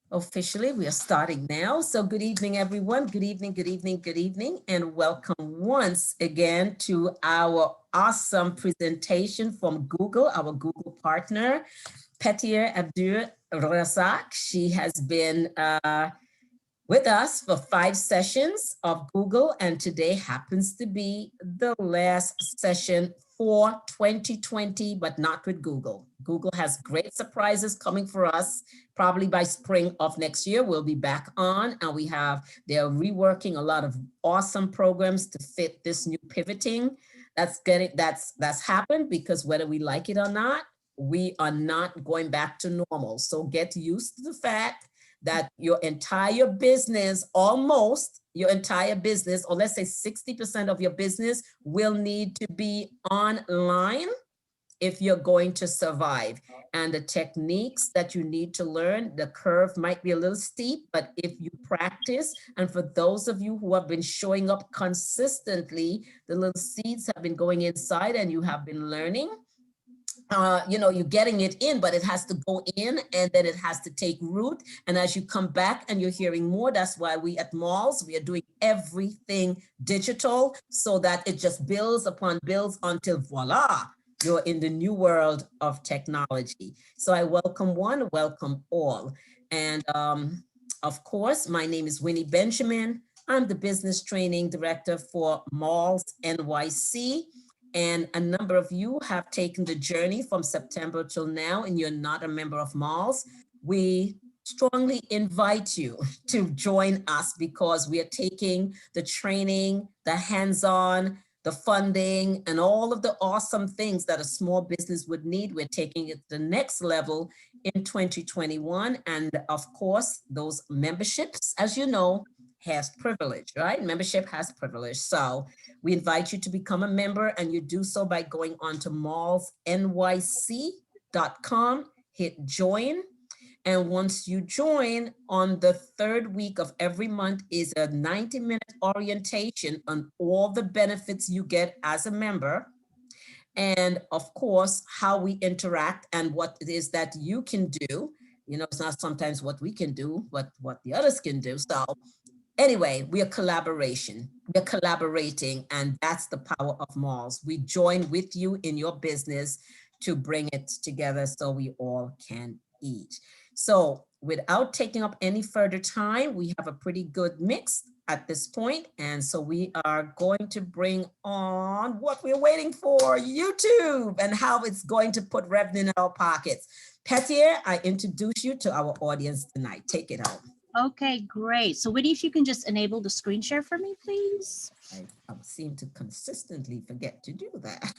Officially, we are starting now. So good evening, everyone. Good evening, good evening, good evening, and welcome once again to our awesome presentation from Google, our Google partner, Petir Abdur Razak. She has been with us for 5 sessions of Google, and today happens to be the last session for 2020, but not with Google. Google has great surprises coming for us. Probably by spring of next year, we'll be back on, and they're reworking a lot of awesome programs to fit this new pivoting. That's happened because whether we like it or not, we are not going back to normal. So get used to the fact that your entire business, almost your entire business, or let's say 60% of your business will need to be online if you're going to survive. And the techniques that you need to learn, the curve might be a little steep, but if you practice, and for those of you who have been showing up consistently, the little seeds have been going inside and you have been learning, you're getting it in, but it has to go in and then it has to take root. And as you come back and you're hearing more, that's why we at Malls, we are doing everything digital so that it just builds upon builds until voila, you're in the new world of technology. So I welcome one, welcome all. And of course, my name is Winnie Benjamin. I'm the business training director for Malls NYC. And a number of you have taken the journey from September till now, and you're not a member of Malls. We strongly invite you to join us because we are taking the training, the hands-on, the funding, and all of the awesome things that a small business would need. We're taking it to the next level in 2021. And of course, those memberships, as you know, has privilege, right? Membership has privilege. So we invite you to become a member, and you do so by going on to mallsnyc.com, hit join. And once you join, on the third week of every month is a 90-minute orientation on all the benefits you get as a member. And of course, how we interact and what it is that you can do. It's not sometimes what we can do, but what the others can do. So anyway, we are collaborating, and that's the power of Malls. We join with you in your business to bring it together so we all can eat. So without taking up any further time, we have a pretty good mix at this point. And so we are going to bring on what we're waiting for, YouTube, and how it's going to put revenue in our pockets. Petir, I introduce you to our audience tonight. Take it home. Okay, great. So Whitney, if you can just enable the screen share for me, please. I seem to consistently forget to do that.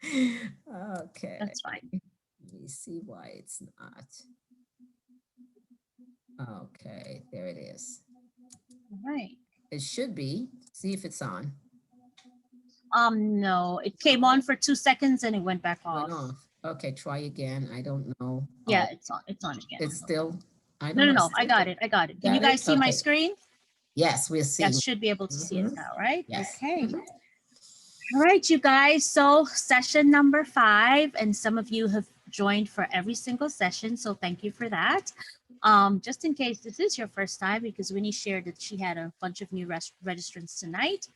Okay. That's fine. Let me see why it's not. Okay, there it is. All right. It should be. See if it's on. No, it came on for 2 seconds and it went back off. Went off. Okay, try again. I don't know. Yeah, it's on again. It's still. No, I got it. Can you guys see my screen? Yes, we're seeing. Yes, should be able to see it now, right? Yes. Okay. All right, you guys. So session number 5, and some of you have joined for every single session. So thank you for that. Just in case this is your first time, because Winnie shared that she had a bunch of new registrants tonight,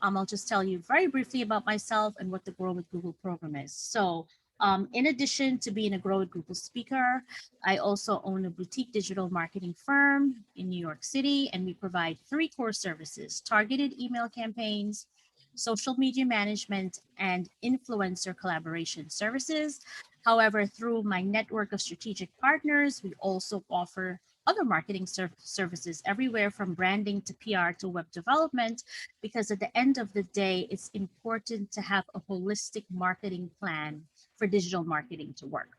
I'll just tell you very briefly about myself and what the Grow with Google program is. So in addition to being a Grow with Google speaker, I also own a boutique digital marketing firm in New York City, and we provide 3 core services: targeted email campaigns, social media management, and influencer collaboration services. However, through my network of strategic partners, we also offer other marketing services everywhere from branding to PR to web development, because at the end of the day, it's important to have a holistic marketing plan for digital marketing to work.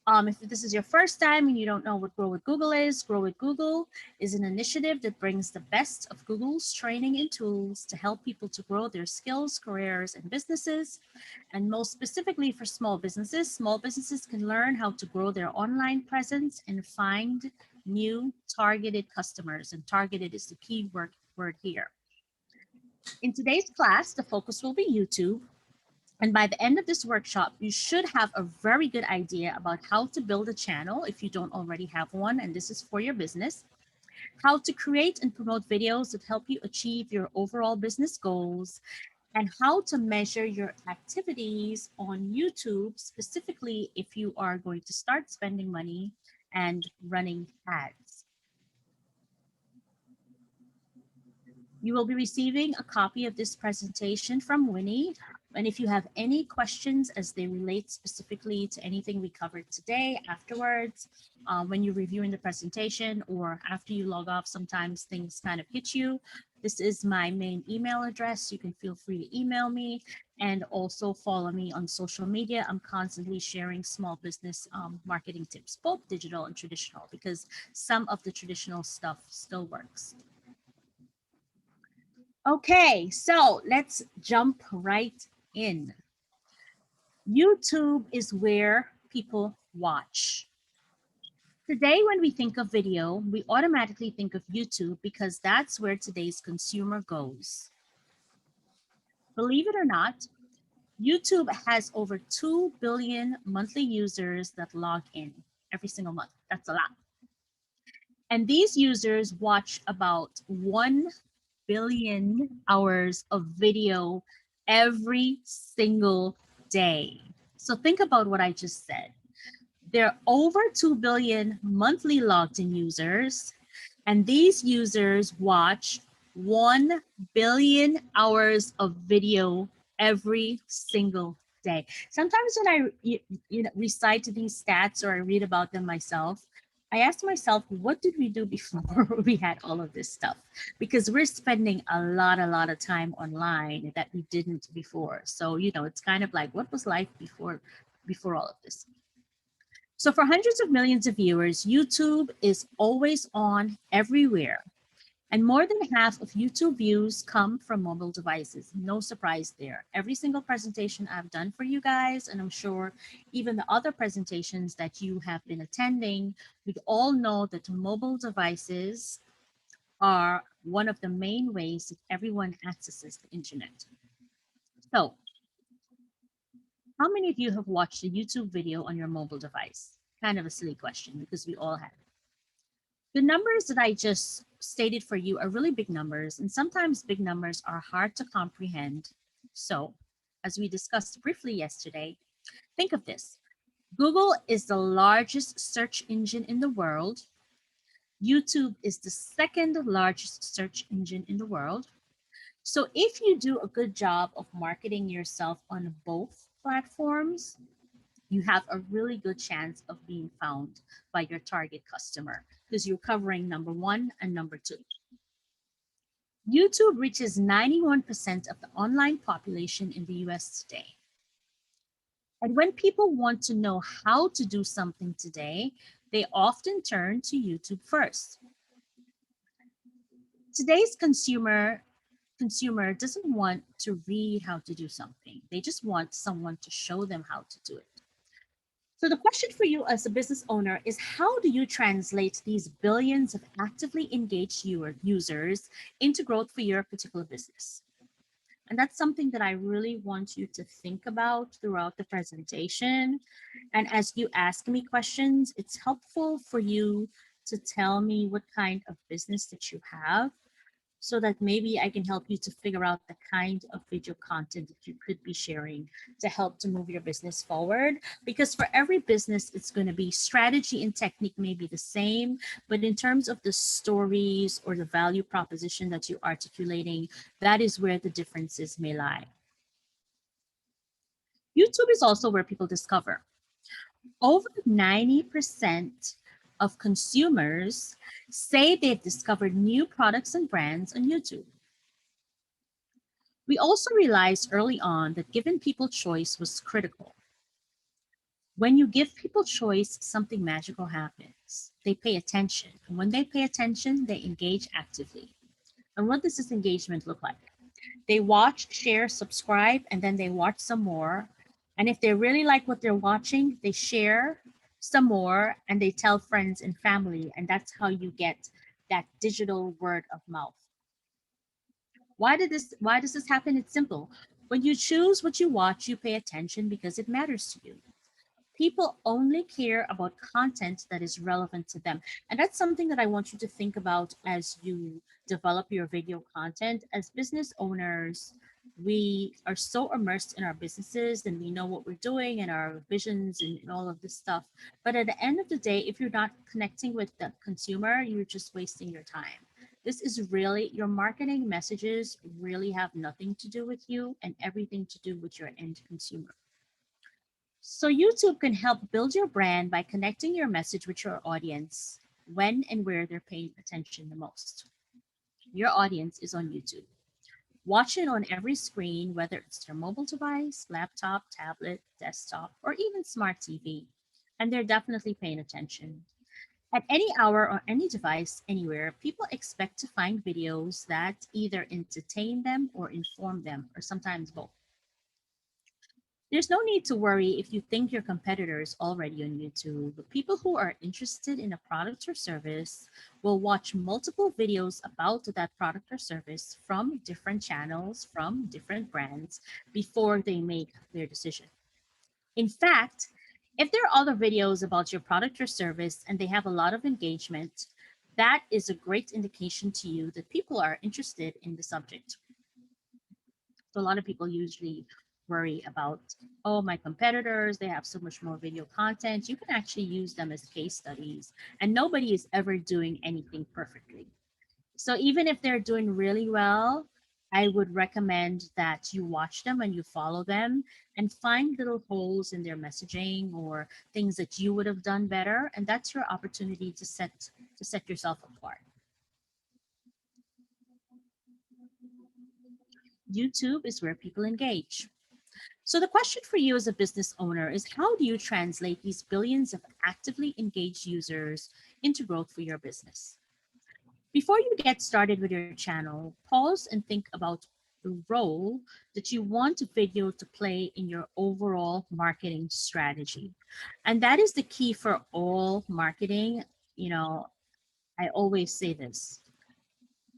If this is your first time and you don't know what Grow with Google is, Grow with Google is an initiative that brings the best of Google's training and tools to help people to grow their skills, careers, and businesses. And most specifically for small businesses can learn how to grow their online presence and find new targeted customers. And targeted is the key word here. In today's class, the focus will be YouTube. And by the end of this workshop, you should have a very good idea about how to build a channel if you don't already have one, and this is for your business, how to create and promote videos that help you achieve your overall business goals, and how to measure your activities on YouTube, specifically if you are going to start spending money and running ads. You will be receiving a copy of this presentation from Winnie. And if you have any questions as they relate specifically to anything we covered today afterwards, when you're reviewing the presentation or after you log off, sometimes things kind of hit you. This is my main email address. You can feel free to email me and also follow me on social media. I'm constantly sharing small business marketing tips, both digital and traditional, because some of the traditional stuff still works. Okay, so let's jump right in. YouTube is where people watch. Today, when we think of video, we automatically think of YouTube because that's where today's consumer goes. Believe it or not, YouTube has over 2 billion monthly users that log in every single month. That's a lot. And these users watch about 1 billion hours of video every single day. So think about what I just said. There are over 2 billion monthly logged in users, and these users watch 1 billion hours of video every single day. Sometimes when I recite these stats or I read about them myself, I ask myself, what did we do before we had all of this stuff? Because we're spending a lot of time online that we didn't before. So, it's kind of like, what was life before all of this? So for hundreds of millions of viewers, YouTube is always on everywhere. And more than half of YouTube views come from mobile devices. No surprise there. Every single presentation I've done for you guys, and I'm sure even the other presentations that you have been attending, we all know that mobile devices are one of the main ways that everyone accesses the internet. So, how many of you have watched a YouTube video on your mobile device? Kind of a silly question because we all have. The numbers that I just stated for you are really big numbers, and sometimes big numbers are hard to comprehend. So, as we discussed briefly yesterday, think of this. Google is the largest search engine in the world. YouTube is the second largest search engine in the world. So if you do a good job of marketing yourself on both platforms, you have a really good chance of being found by your target customer because you're covering number 1 and number 2. YouTube reaches 91% of the online population in the US today. And when people want to know how to do something today, they often turn to YouTube first. Today's consumer doesn't want to read how to do something. They just want someone to show them how to do it. So the question for you as a business owner is, how do you translate these billions of actively engaged users into growth for your particular business? And that's something that I really want you to think about throughout the presentation. And as you ask me questions, it's helpful for you to tell me what kind of business that you have, so that maybe I can help you to figure out the kind of video content that you could be sharing to help to move your business forward. Because for every business, it's going to be strategy and technique may be the same, but in terms of the stories or the value proposition that you're articulating, that is where the differences may lie. YouTube is also where people discover. Over 90% of consumers say they've discovered new products and brands on YouTube. We also realized early on that giving people choice was critical. When you give people choice, something magical happens. They pay attention. And when they pay attention, they engage actively. And what does this engagement look like? They watch, share, subscribe, and then they watch some more. And if they really like what they're watching, they share some more and they tell friends and family. And that's how you get that digital word of mouth. Why does this happen? It's simple. When you choose what you watch, you pay attention because it matters to you. People only care about content that is relevant to them. And that's something that I want you to think about as you develop your video content. As business owners, we are so immersed in our businesses and we know what we're doing and our visions and all of this stuff. But at the end of the day, if you're not connecting with the consumer, you're just wasting your time. This is really, your marketing messages really have nothing to do with you and everything to do with your end consumer. So YouTube can help build your brand by connecting your message with your audience when and where they're paying attention the most. Your audience is on YouTube. Watch it on every screen, whether it's their mobile device, laptop, tablet, desktop, or even smart TV. And they're definitely paying attention. At any hour or any device, anywhere, people expect to find videos that either entertain them or inform them, or sometimes both. There's no need to worry if you think your competitor is already on YouTube. People who are interested in a product or service will watch multiple videos about that product or service from different channels, from different brands, before they make their decision. In fact, if there are other videos about your product or service and they have a lot of engagement, that is a great indication to you that people are interested in the subject. So a lot of people usually worry about, oh, my competitors, they have so much more video content. You can actually use them as case studies, and nobody is ever doing anything perfectly. So even if they're doing really well, I would recommend that you watch them and you follow them and find little holes in their messaging or things that you would have done better. And that's your opportunity to set yourself apart. YouTube is where people engage. So the question for you as a business owner is, how do you translate these billions of actively engaged users into growth for your business? Before you get started with your channel, pause and think about the role that you want a video to play in your overall marketing strategy. And that is the key for all marketing. You know, I always say this.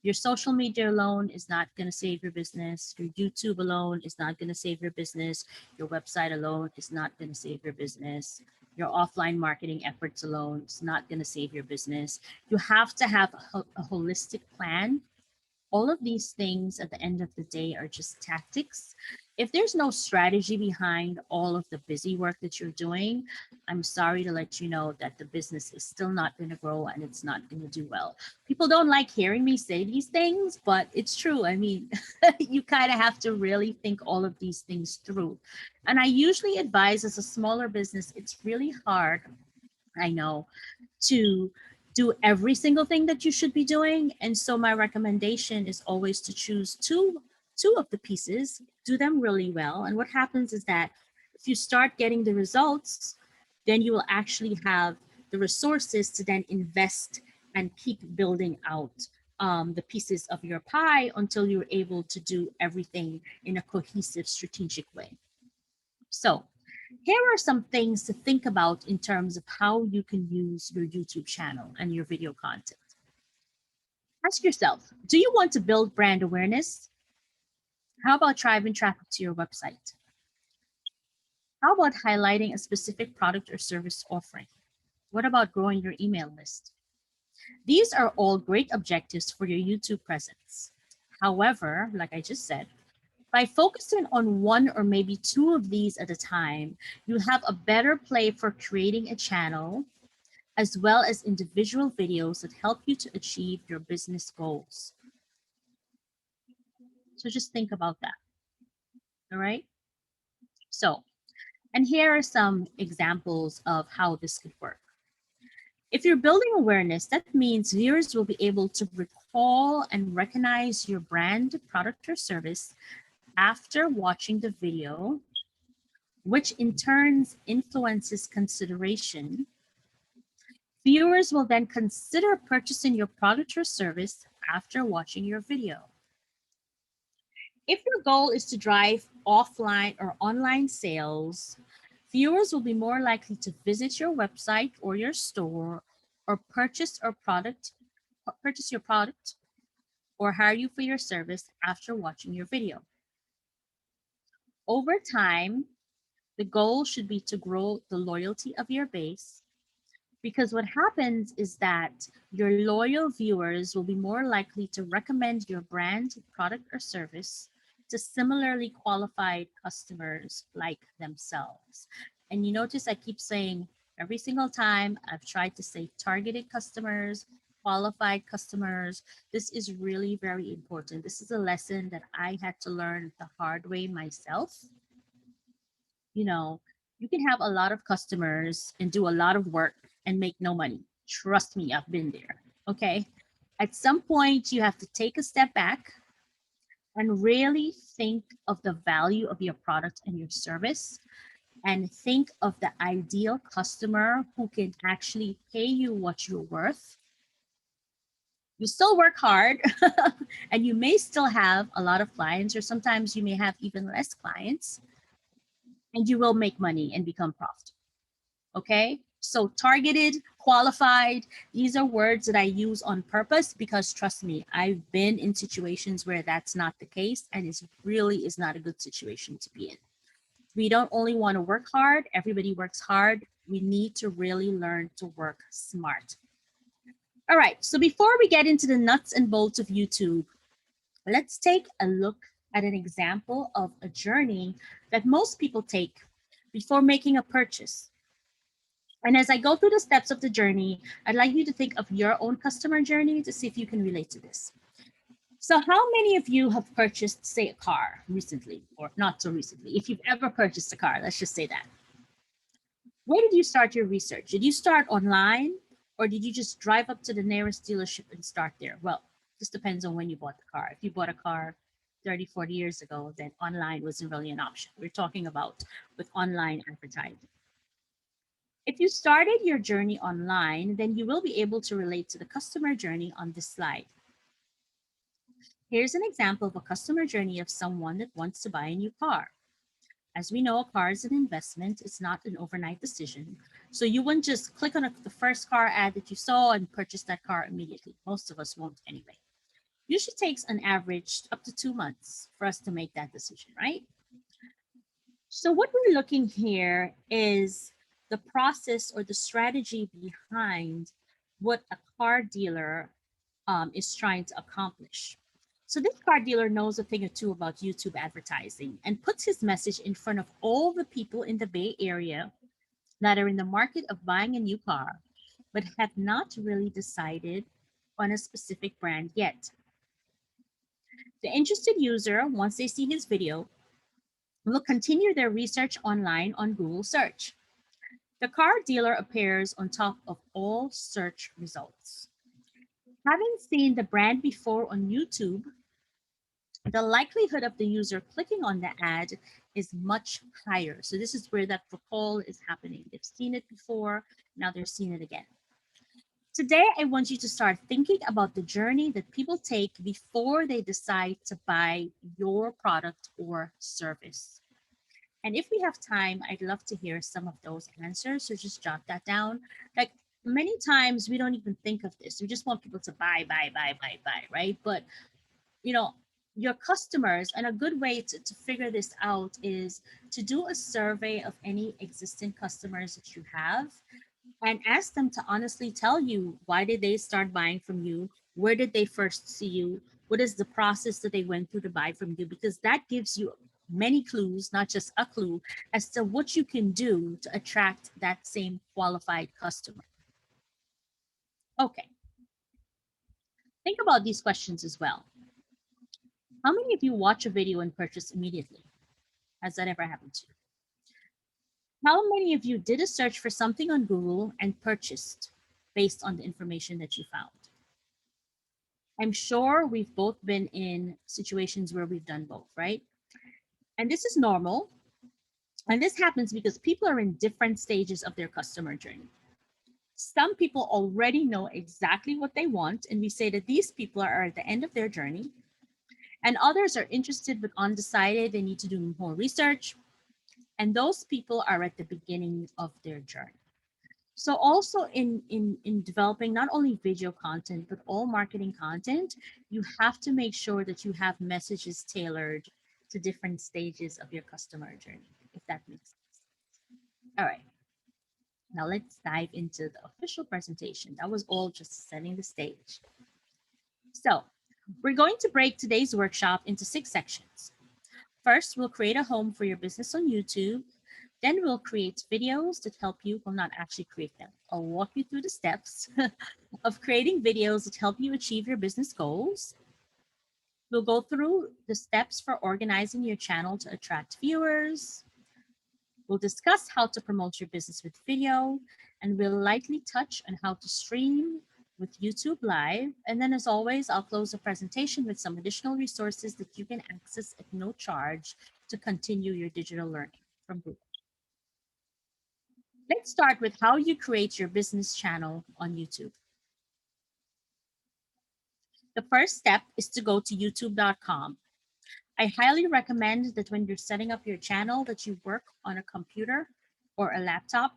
Your social media alone is not going to save your business. Your YouTube alone is not going to save your business. Your website alone is not going to save your business. Your offline marketing efforts alone is not going to save your business. You have to have a holistic plan. All of these things at the end of the day are just tactics. If there's no strategy behind all of the busy work that you're doing, I'm sorry to let you know that the business is still not going to grow and it's not going to do well. People don't like hearing me say these things, but it's true. I mean, you kind of have to really think all of these things through. And I usually advise, as a smaller business, it's really hard, I know, to do every single thing that you should be doing. And so my recommendation is always to choose two of the pieces, do them really well. And what happens is that if you start getting the results, then you will actually have the resources to then invest and keep building out the pieces of your pie until you're able to do everything in a cohesive, strategic way. So here are some things to think about in terms of how you can use your YouTube channel and your video content. Ask yourself, do you want to build brand awareness? How about driving traffic to your website? How about highlighting a specific product or service offering? What about growing your email list? These are all great objectives for your YouTube presence. However, like I just said, by focusing on one or maybe two of these at a time, you'll have a better play for creating a channel, as well as individual videos that help you to achieve your business goals. So just think about that. All right. So, and here are some examples of how this could work. If you're building awareness, that means viewers will be able to recall and recognize your brand, product, or service after watching the video, which in turn influences consideration. Viewers will then consider purchasing your product or service after watching your video. If your goal is to drive offline or online sales, viewers will be more likely to visit your website or your store or purchase your product or hire you for your service after watching your video. Over time, the goal should be to grow the loyalty of your base, because what happens is that your loyal viewers will be more likely to recommend your brand, product, or service to similarly qualified customers like themselves. And you notice I keep saying every single time I've tried to say targeted customers, qualified customers. This is really very important. This is a lesson that I had to learn the hard way myself. You know, you can have a lot of customers and do a lot of work and make no money. Trust me, I've been there. Okay. At some point, you have to take a step back and really think of the value of your product and your service, and think of the ideal customer who can actually pay you what you're worth. You still work hard and you may still have a lot of clients, or sometimes you may have even less clients, and you will make money and become profitable. Okay, so targeted, qualified, these are words that I use on purpose because trust me, I've been in situations where that's not the case, and it really is not a good situation to be in. We don't only want to work hard, everybody works hard. We need to really learn to work smart. All right, so before we get into the nuts and bolts of YouTube, let's take a look at an example of a journey that most people take before making a purchase. And as I go through the steps of the journey, I'd like you to think of your own customer journey to see if you can relate to this. So how many of you have purchased, say, a car recently, or not so recently? If you've ever purchased a car, let's just say that. Where did you start your research? Did you start online, or did you just drive up to the nearest dealership and start there? Well, this depends on when you bought the car. If you bought a car 30, 40 years ago, then online wasn't really an option. We're talking about with online advertising. If you started your journey online, then you will be able to relate to the customer journey on this slide. Here's an example of a customer journey of someone that wants to buy a new car. As we know, a car is an investment. It's not an overnight decision. So you wouldn't just click on the first car ad that you saw and purchase that car immediately. Most of us won't anyway. Usually takes an average up to 2 months for us to make that decision, right? So what we're looking here is the process or the strategy behind what a car dealer is trying to accomplish. So this car dealer knows a thing or two about YouTube advertising and puts his message in front of all the people in the Bay Area that are in the market of buying a new car, but have not really decided on a specific brand yet. The interested user, once they see his video, will continue their research online on Google search. The car dealer appears on top of all search results. Having seen the brand before on YouTube, the likelihood of the user clicking on the ad is much higher. So this is where that recall is happening. They've seen it before, now they're seeing it again. Today, I want you to start thinking about the journey that people take before they decide to buy your product or service. And if we have time, I'd love to hear some of those answers. So just jot that down. Like many times we don't even think of this. We just want people to buy, right? But you know, your customers, and a good way to figure this out is to do a survey of any existing customers that you have and ask them to honestly tell you, why did they start buying from you? Where did they first see you? What is the process that they went through to buy from you? Because that gives you many clues, not just a clue, as to what you can do to attract that same qualified customer. Okay. Think about these questions as well. How many of you watch a video and purchase immediately? Has that ever happened to you? How many of you did a search for something on Google and purchased based on the information that you found? I'm sure we've both been in situations where we've done both, right? And this is normal. And this happens because people are in different stages of their customer journey. Some people already know exactly what they want, and we say that these people are at the end of their journey. And others are interested but undecided. They need to do more research. And those people are at the beginning of their journey. So also in developing not only video content, but all marketing content, you have to make sure that you have messages tailored to different stages of your customer journey, if that makes sense. All right. Now let's dive into the official presentation. That was all just setting the stage. So we're going to break today's workshop into 6 sections. First, we'll create a home for your business on YouTube. Then we'll create videos that help you, well, not actually create them. I'll walk you through the steps of creating videos that help you achieve your business goals. We'll go through the steps for organizing your channel to attract viewers. We'll discuss how to promote your business with video, and we'll lightly touch on how to stream with YouTube Live. And then, as always, I'll close the presentation with some additional resources that you can access at no charge to continue your digital learning from Google. Let's start with how you create your business channel on YouTube. The first step is to go to youtube.com. I highly recommend that when you're setting up your channel that you work on a computer or a laptop.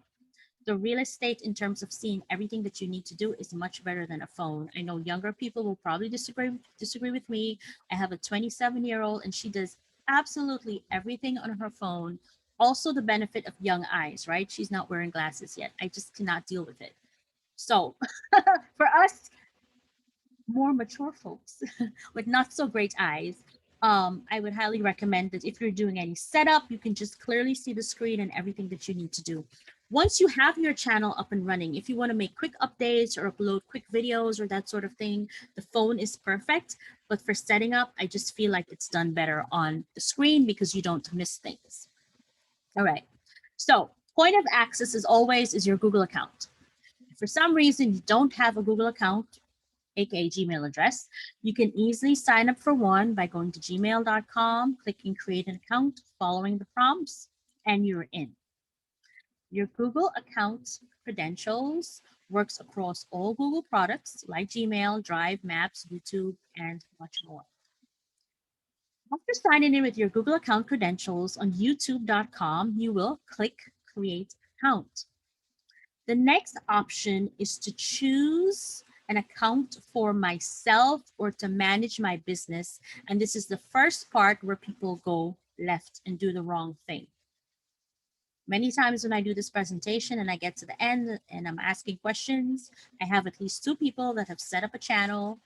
The real estate in terms of seeing everything that you need to do is much better than a phone. I know younger people will probably disagree with me. I have a 27-year-old and she does absolutely everything on her phone. Also the benefit of young eyes, right? She's not wearing glasses yet. I just cannot deal with it. So for us more mature folks with not so great eyes, I would highly recommend that if you're doing any setup, you can just clearly see the screen and everything that you need to do. Once you have your channel up and running, if you want to make quick updates or upload quick videos or that sort of thing, the phone is perfect. But for setting up, I just feel like it's done better on the screen because you don't miss things. All right. So point of access as always is your Google account. If for some reason you don't have a Google account, aka Gmail address, you can easily sign up for one by going to gmail.com, clicking create an account, following the prompts, and you're in. Your Google account credentials works across all Google products like Gmail, Drive, Maps, YouTube, and much more. After signing in with your Google account credentials on youtube.com, you will click create account. The next option is to choose an account for myself or to manage my business. And this is the first part where people go left and do the wrong thing. Many times when I do this presentation and I get to the end and I'm asking questions, I have at least 2 people that have set up a channel,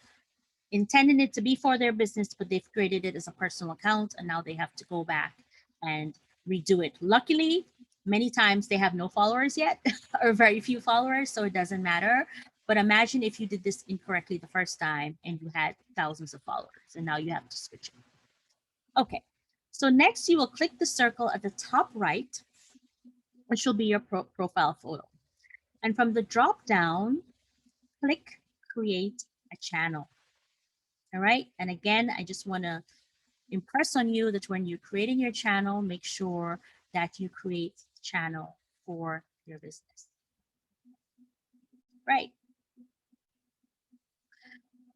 intending it to be for their business, but they've created it as a personal account and now they have to go back and redo it. Luckily, many times they have no followers yet or very few followers, so it doesn't matter. But imagine if you did this incorrectly the first time and you had thousands of followers and now you have to switch it. Okay, so next you will click the circle at the top right, which will be your profile photo. And from the drop down, click create a channel. All right, and again, I just want to impress on you that when you're creating your channel, make sure that you create a channel for your business. Right.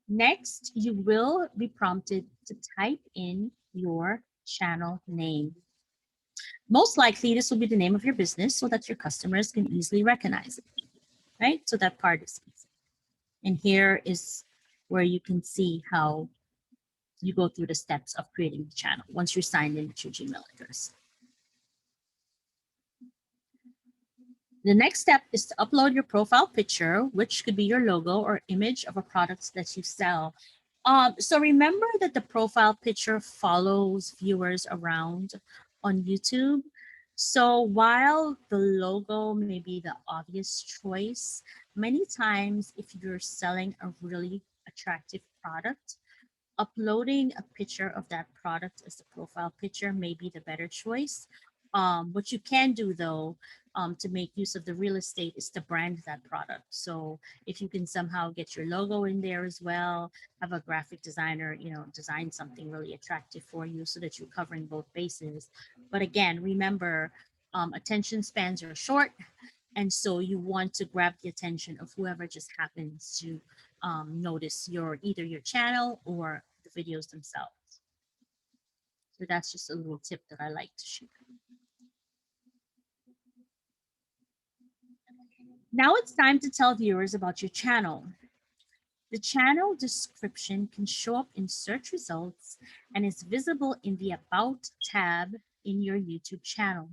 Next, you will be prompted to type in your channel name. Most likely, this will be the name of your business so that your customers can easily recognize it, right? So that part is easy. And here is where you can see how you go through the steps of creating the channel once you're signed in with your Gmail address. The next step is to upload your profile picture, which could be your logo or image of a product that you sell. So remember that the profile picture follows viewers around on YouTube. So while the logo may be the obvious choice, many times if you're selling a really attractive product, uploading a picture of that product as the profile picture may be the better choice. What you can do though, to make use of the real estate is to brand that product. So if you can somehow get your logo in there as well, have a graphic designer, design something really attractive for you so that you're covering both bases. But again, remember, attention spans are short. And so you want to grab the attention of whoever just happens to notice either your channel or the videos themselves. So that's just a little tip that I like to share. Now it's time to tell viewers about your channel. The channel description can show up in search results and is visible in the About tab in your YouTube channel.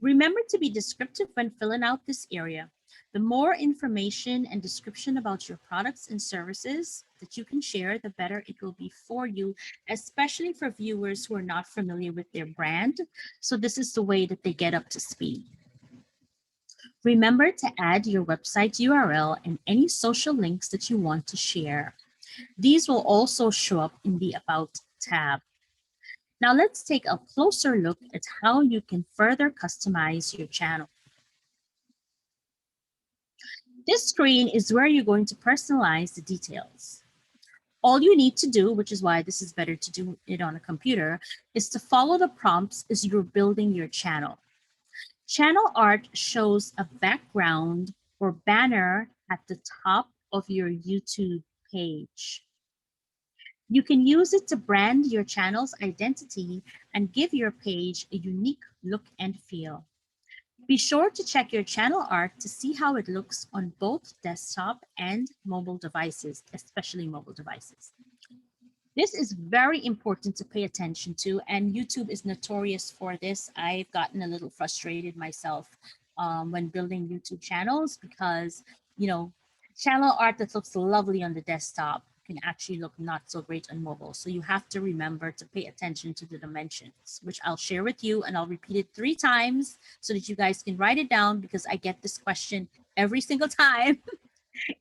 Remember to be descriptive when filling out this area. The more information and description about your products and services that you can share, the better it will be for you, especially for viewers who are not familiar with their brand. So this is the way that they get up to speed. Remember to add your website URL and any social links that you want to share. These will also show up in the About tab. Now let's take a closer look at how you can further customize your channel. This screen is where you're going to personalize the details. All you need to do, which is why this is better to do it on a computer, is to follow the prompts as you're building your channel. Channel art shows a background or banner at the top of your YouTube page. You can use it to brand your channel's identity and give your page a unique look and feel. Be sure to check your channel art to see how it looks on both desktop and mobile devices, especially mobile devices. This is very important to pay attention to, and YouTube is notorious for this. I've gotten a little frustrated myself when building YouTube channels because, you know, channel art that looks lovely on the desktop can actually look not so great on mobile. So you have to remember to pay attention to the dimensions, which I'll share with you, and I'll repeat it 3 times so that you guys can write it down, because I get this question every single time,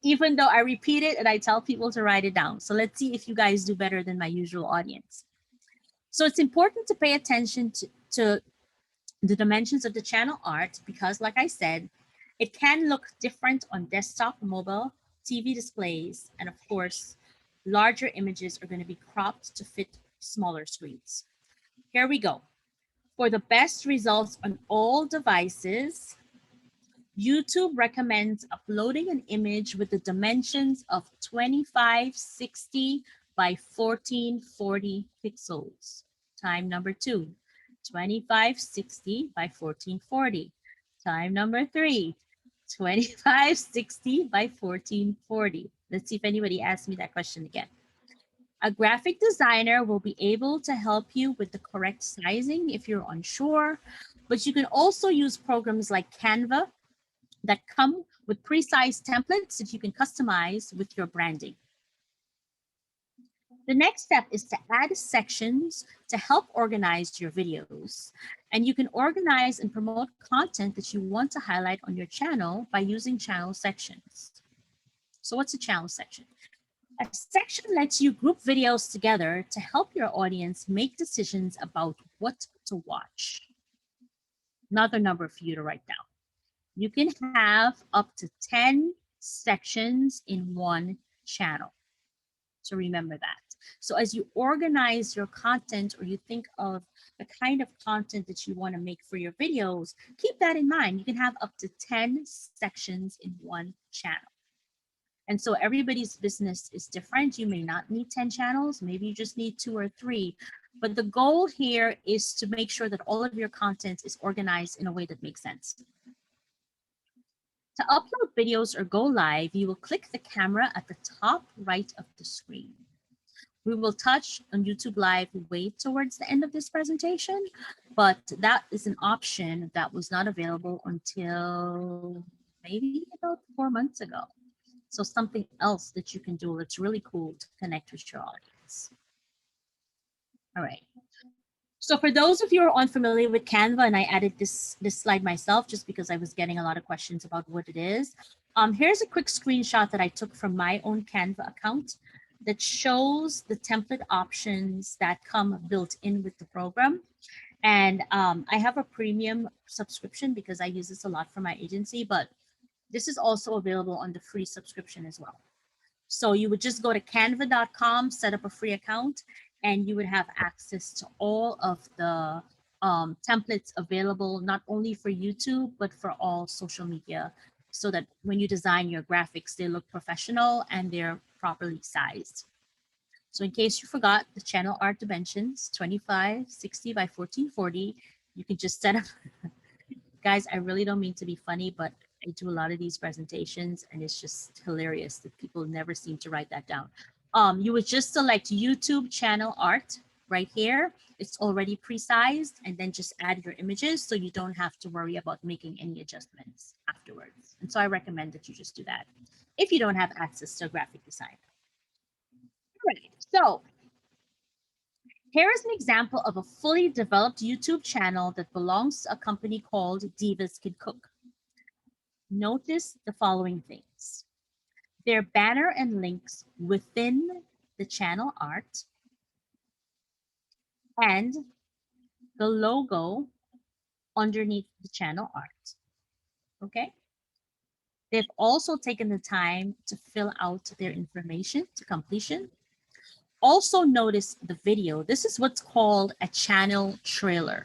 even though I repeat it and I tell people to write it down. So let's see if you guys do better than my usual audience. So it's important to pay attention to the dimensions of the channel art because, like I said, it can look different on desktop, mobile, TV displays, and of course, larger images are going to be cropped to fit smaller screens. Here we go. For the best results on all devices, YouTube recommends uploading an image with the dimensions of 2560 by 1440 pixels. Time number 2, 2560 by 1440. Time number 3, 2560 by 1440. Let's see if anybody asks me that question again. A graphic designer will be able to help you with the correct sizing if you're unsure, but you can also use programs like Canva that come with pre-sized templates that you can customize with your branding. The next step is to add sections to help organize your videos. And you can organize and promote content that you want to highlight on your channel by using channel sections. So what's a channel section? A section lets you group videos together to help your audience make decisions about what to watch. Another number for you to write down. You can have up to 10 sections in one channel. So remember that. So as you organize your content or you think of the kind of content that you want to make for your videos, keep that in mind. You can have up to 10 sections in one channel. And so everybody's business is different. You may not need 10 channels. Maybe you just need 2 or 3. But the goal here is to make sure that all of your content is organized in a way that makes sense. To upload videos or go live, you will click the camera at the top right of the screen. We will touch on YouTube Live way towards the end of this presentation, but that is an option that was not available until maybe about 4 months ago. So something else that you can do that's really cool to connect with your audience. All right. So for those of you who are unfamiliar with Canva, and I added this slide myself just because I was getting a lot of questions about what it is. Here's a quick screenshot that I took from my own Canva account that shows the template options that come built in with the program. And I have a premium subscription because I use this a lot for my agency, but this is also available on the free subscription as well. So you would just go to canva.com, set up a free account, and you would have access to all of the templates available, not only for YouTube, but for all social media, so that when you design your graphics, they look professional and they're properly sized. So in case you forgot the channel art dimensions, 2560 by 1440, you can just set up. Guys, I really don't mean to be funny, but I do a lot of these presentations and it's just hilarious that people never seem to write that down. You would just select YouTube channel art right here. It's already pre-sized, and then just add your images so you don't have to worry about making any adjustments afterwards. And so I recommend that you just do that if you don't have access to a graphic designer. All right, so here is an example of a fully developed YouTube channel that belongs to a company called Divas Can Cook. Notice the following things. Their banner and links within the channel art and the logo underneath the channel art, okay? They've also taken the time to fill out their information to completion. Also notice the video. This is what's called a channel trailer.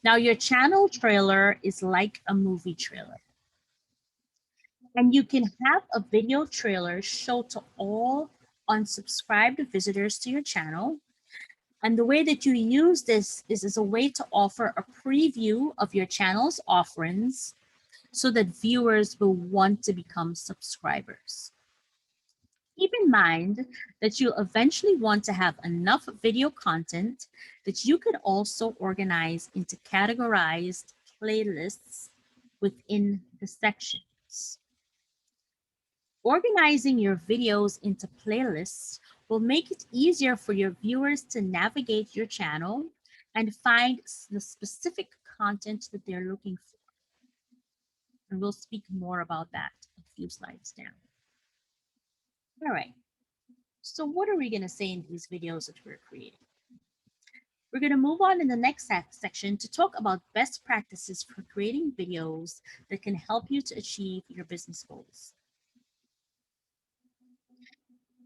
Now your channel trailer is like a movie trailer. And you can have a video trailer show to all unsubscribed visitors to your channel. And the way that you use this is as a way to offer a preview of your channel's offerings so that viewers will want to become subscribers. Keep in mind that you'll eventually want to have enough video content that you could also organize into categorized playlists within the sections. Organizing your videos into playlists will make it easier for your viewers to navigate your channel and find the specific content that they're looking for. And we'll speak more about that a few slides down. All right, so what are we going to say in these videos that we're creating? We're going to move on in the next section to talk about best practices for creating videos that can help you to achieve your business goals.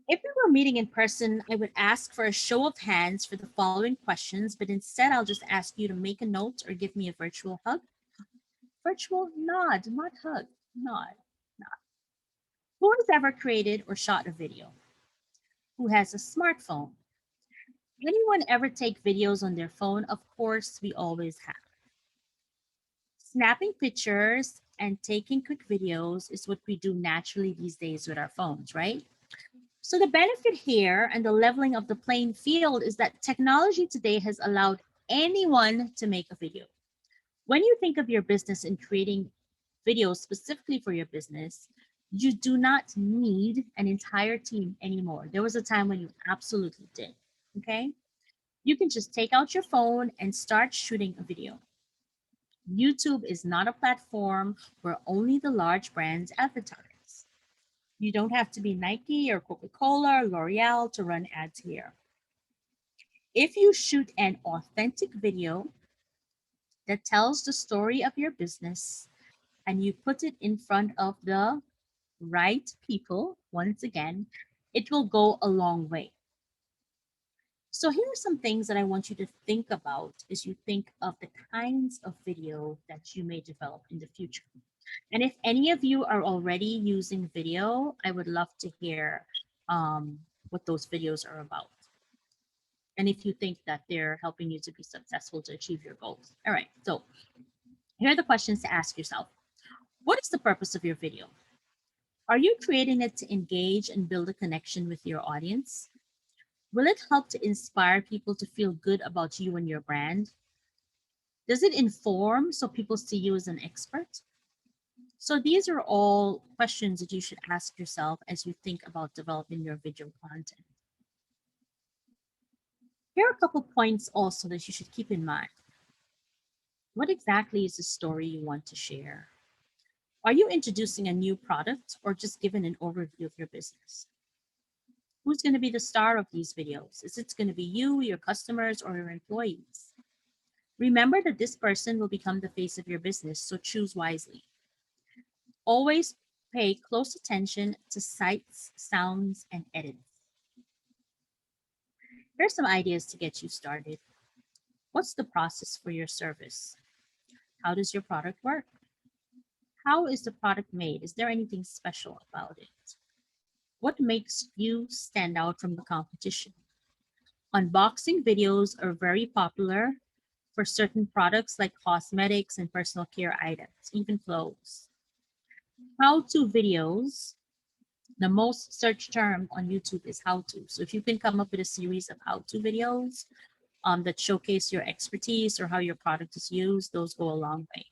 If we were meeting in person, I would ask for a show of hands for the following questions, but instead I'll just ask you to make a note or give me a virtual hug. Virtual nod, not hug, nod. Who has ever created or shot a video? Who has a smartphone? Anyone ever take videos on their phone? Of course, we always have. Snapping pictures and taking quick videos is what we do naturally these days with our phones, right? So the benefit here and the leveling of the playing field is that technology today has allowed anyone to make a video. When you think of your business and creating videos specifically for your business, you do not need an entire team anymore. There was a time when you absolutely did, okay? You can just take out your phone and start shooting a video. YouTube is not a platform where only the large brands advertise. You don't have to be Nike or Coca-Cola or L'Oreal to run ads here. If you shoot an authentic video that tells the story of your business and you put it in front of the right people, once again, it will go a long way. So here are some things that I want you to think about as you think of the kinds of video that you may develop in the future. And if any of you are already using video, I would love to hear what those videos are about. And if you think that they're helping you to be successful to achieve your goals. All right, so here are the questions to ask yourself. What is the purpose of your video? Are you creating it to engage and build a connection with your audience? Will it help to inspire people to feel good about you and your brand? Does it inform so people see you as an expert? So these are all questions that you should ask yourself as you think about developing your video content. Here are a couple points also that you should keep in mind. What exactly is the story you want to share? Are you introducing a new product or just giving an overview of your business? Who's going to be the star of these videos? Is it going to be you, your customers, or your employees? Remember that this person will become the face of your business, so choose wisely. Always pay close attention to sights, sounds, and edits. Here's some ideas to get you started. What's the process for your service? How does your product work? How is the product made? Is there anything special about it? What makes you stand out from the competition? Unboxing videos are very popular for certain products like cosmetics and personal care items, even clothes. how-to videos, the most searched term on YouTube is how-to. So if you can come up with a series of how-to videos that showcase your expertise or how your product is used, those go a long way.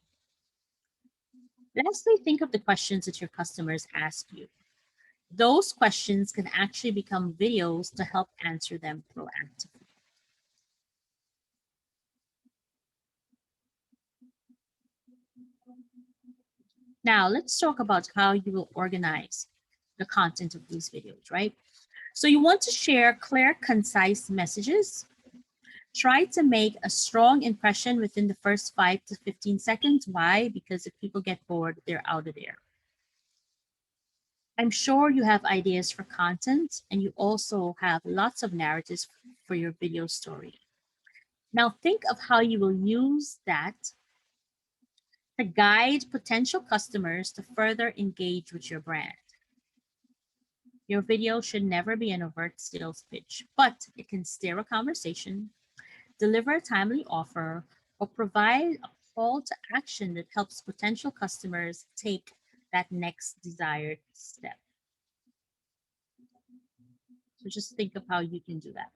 Lastly, think of the questions that your customers ask you. Those questions can actually become videos to help answer them proactively. Now, let's talk about how you will organize the content of these videos, right? So you want to share clear, concise messages. Try to make a strong impression within the first 5 to 15 seconds. Why? Because if people get bored, they're out of there. I'm sure you have ideas for content and you also have lots of narratives for your video story. Now think of how you will use that to guide potential customers to further engage with your brand. Your video should never be an overt sales pitch, but it can steer a conversation, deliver a timely offer, or provide a call to action that helps potential customers take that next desired step. So just think of how you can do that.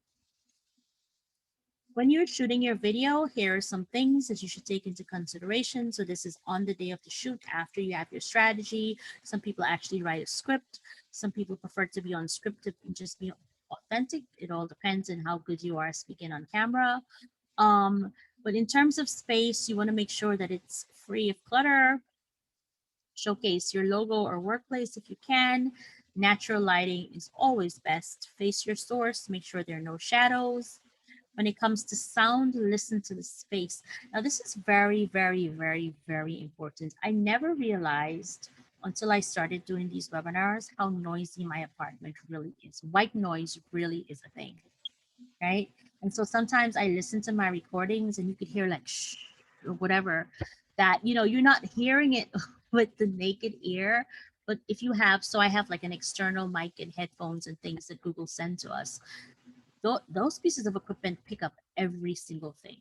When you're shooting your video, here are some things that you should take into consideration. So this is on the day of the shoot after you have your strategy. Some people actually write a script. Some people prefer to be unscripted and just be authentic. It all depends on how good you are speaking on camera. But in terms of space, you want to make sure that it's free of clutter. Showcase your logo or workplace if you can. Natural lighting is always best. Face your source, make sure there are no shadows. When it comes to sound, listen to the space. Now, this is very, very, very, very important. I never realized until I started doing these webinars how noisy my apartment really is. White noise really is a thing, right? And so sometimes I listen to my recordings and you could hear like shh or whatever that, you know, you're not hearing it with the naked ear. But if you have, so I have like an external mic and headphones and things that Google send to us. Those pieces of equipment pick up every single thing.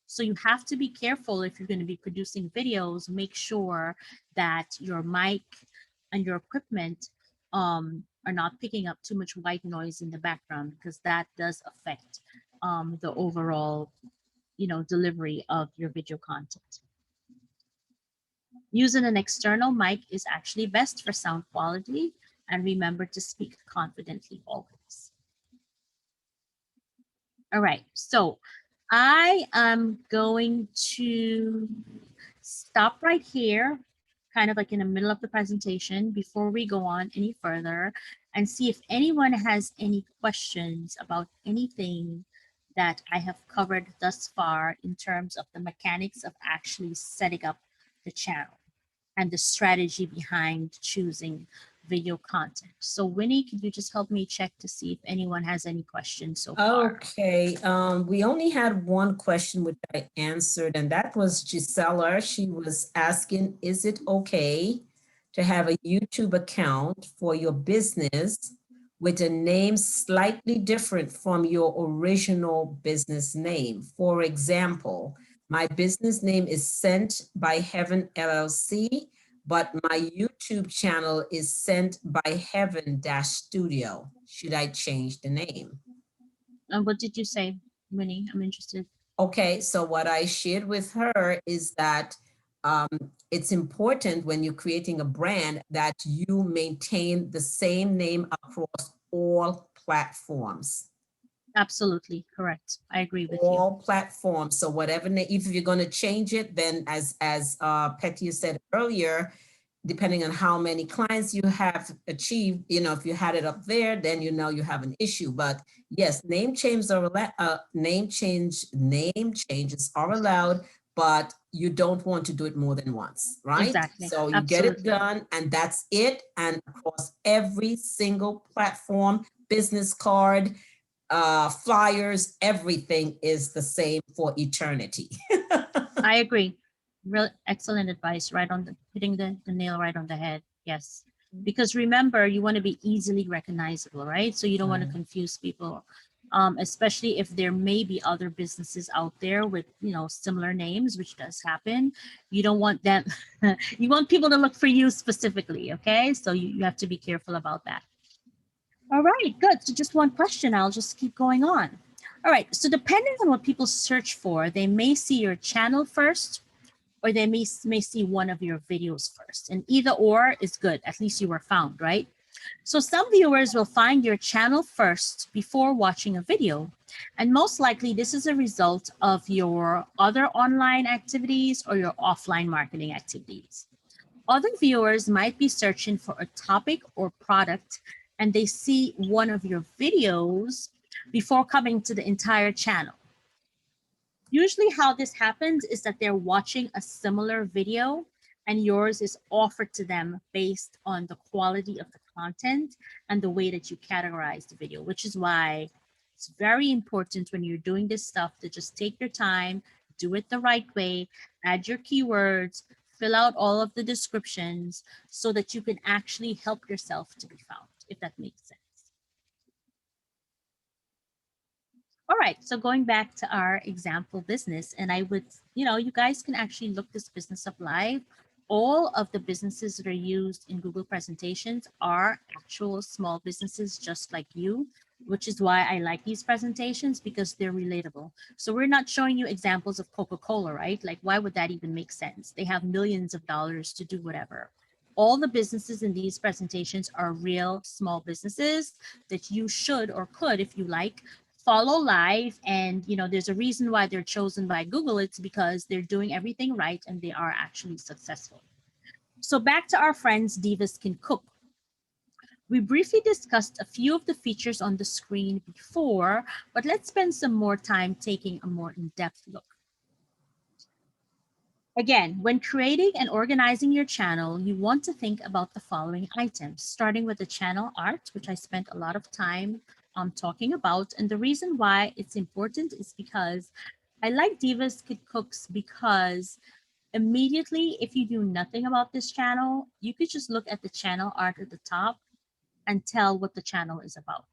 So you have to be careful if you're going to be producing videos, make sure that your mic and your equipment are not picking up too much white noise in the background, because that does affect the overall, delivery of your video content. Using an external mic is actually best for sound quality, and remember to speak confidently always. All right, so I am going to stop right here, kind of like in the middle of the presentation, before we go on any further, and see if anyone has any questions about anything that I have covered thus far in terms of the mechanics of actually setting up the channel and the strategy behind choosing video content. So Winnie, could you just help me check to see if anyone has any questions so far? Okay, we only had one question which I answered, and that was Gisela. She was asking, is it okay to have a YouTube account for your business with a name slightly different from your original business name? For example, my business name is Sent by Heaven LLC, but my YouTube channel is Sent by Heaven-Studio. Should I change the name? And what did you say, Winnie? I'm interested. Okay, so what I shared with her is that it's important when you're creating a brand that you maintain the same name across all platforms. Absolutely correct. I agree with you. All platforms. So whatever, if you're going to change it, then as Petty said earlier, depending on how many clients you have achieved, if you had it up there, then you have an issue. But yes, name changes are allowed, but you don't want to do it more than once, right? Exactly. So you Absolutely. get it done, and that's it. And across every single platform, business card, flyers, everything is the same for eternity. I agree. Real excellent advice, right on hitting the nail right on the head. Yes. Because remember, you want to be easily recognizable, right? So you don't want to confuse people especially if there may be other businesses out there with, you know, similar names, which does happen. You don't want them, you want people to look for you specifically, okay? So you have to be careful about that. All right, good. So just one question, I'll just keep going on. All right, so depending on what people search for, they may see your channel first, or they may see one of your videos first. And either or is good, at least you were found, right? So some viewers will find your channel first before watching a video. And most likely this is a result of your other online activities or your offline marketing activities. Other viewers might be searching for a topic or product, and they see one of your videos before coming to the entire channel. Usually how this happens is that they're watching a similar video and yours is offered to them based on the quality of the content and the way that you categorize the video, which is why it's very important when you're doing this stuff to just take your time, do it the right way, add your keywords, fill out all of the descriptions so that you can actually help yourself to be found, if that makes sense. All right, so going back to our example business, and I would, you know, you guys can actually look this business up live. All of the businesses that are used in Google presentations are actual small businesses just like you, which is why I like these presentations, because they're relatable. So we're not showing you examples of Coca-Cola, right? Like, why would that even make sense? They have millions of dollars to do whatever. All the businesses in these presentations are real small businesses that you should or could, if you like, follow live. And you know, there's a reason why they're chosen by Google. It's because they're doing everything right and they are actually successful. So back to our friends Divas Can Cook. We briefly discussed a few of the features on the screen before, but let's spend some more time taking a more in-depth look. Again, when creating and organizing your channel, you want to think about the following items, starting with the channel art, which I spent a lot of time talking about. And the reason why it's important is because I like Divas Can Cooks, because immediately, if you do nothing about this channel, you could just look at the channel art at the top and tell what the channel is about.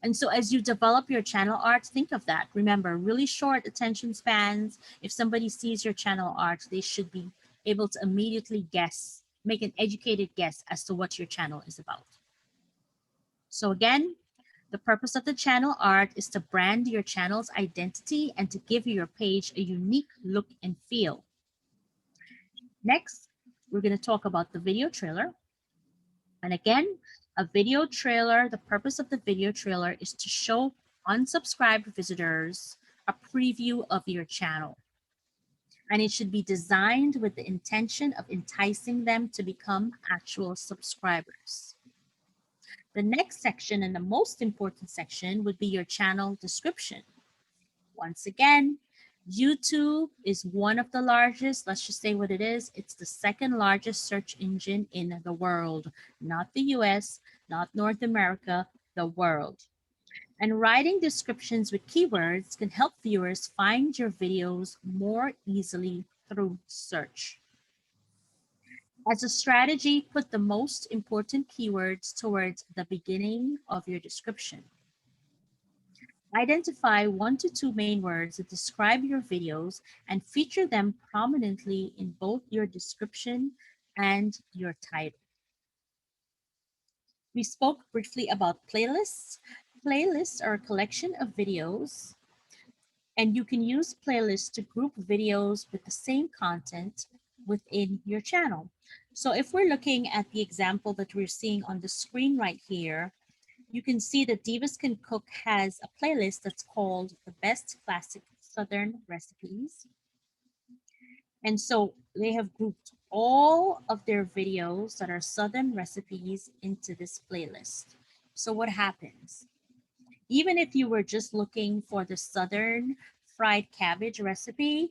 And so as you develop your channel art, think of that. Remember, really short attention spans. If somebody sees your channel art, they should be able to immediately guess, make an educated guess as to what your channel is about. So again, the purpose of the channel art is to brand your channel's identity and to give your page a unique look and feel. Next, we're going to talk about the video trailer. And again, a video trailer, the purpose of the video trailer is to show unsubscribed visitors a preview of your channel. And it should be designed with the intention of enticing them to become actual subscribers. The next section, and the most important section, would be your channel description. Once again, YouTube is one of the largest, let's just say what it is. It's the second largest search engine in the world, not the US, not North America, the world. And writing descriptions with keywords can help viewers find your videos more easily through search. As a strategy, put the most important keywords towards the beginning of your description. Identify 1 to 2 main words that describe your videos and feature them prominently in both your description and your title. We spoke briefly about playlists. Playlists are a collection of videos, and you can use playlists to group videos with the same content within your channel. So if we're looking at the example that we're seeing on the screen right here, you can see that Divas Can Cook has a playlist that's called the Best Classic Southern Recipes. And so they have grouped all of their videos that are Southern recipes into this playlist. So what happens? Even if you were just looking for the Southern fried cabbage recipe,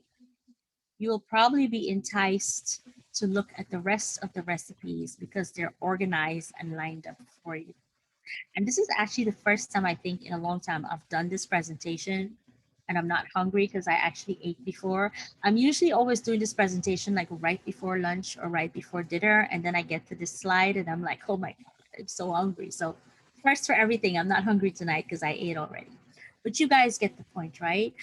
you'll probably be enticed to look at the rest of the recipes because they're organized and lined up for you. And this is actually the first time, I think, in a long time I've done this presentation and I'm not hungry because I actually ate before. I'm usually always doing this presentation like right before lunch or right before dinner. And then I get to this slide and I'm like, oh my God, I'm so hungry. So first for everything, I'm not hungry tonight because I ate already. but you guys get the point, right?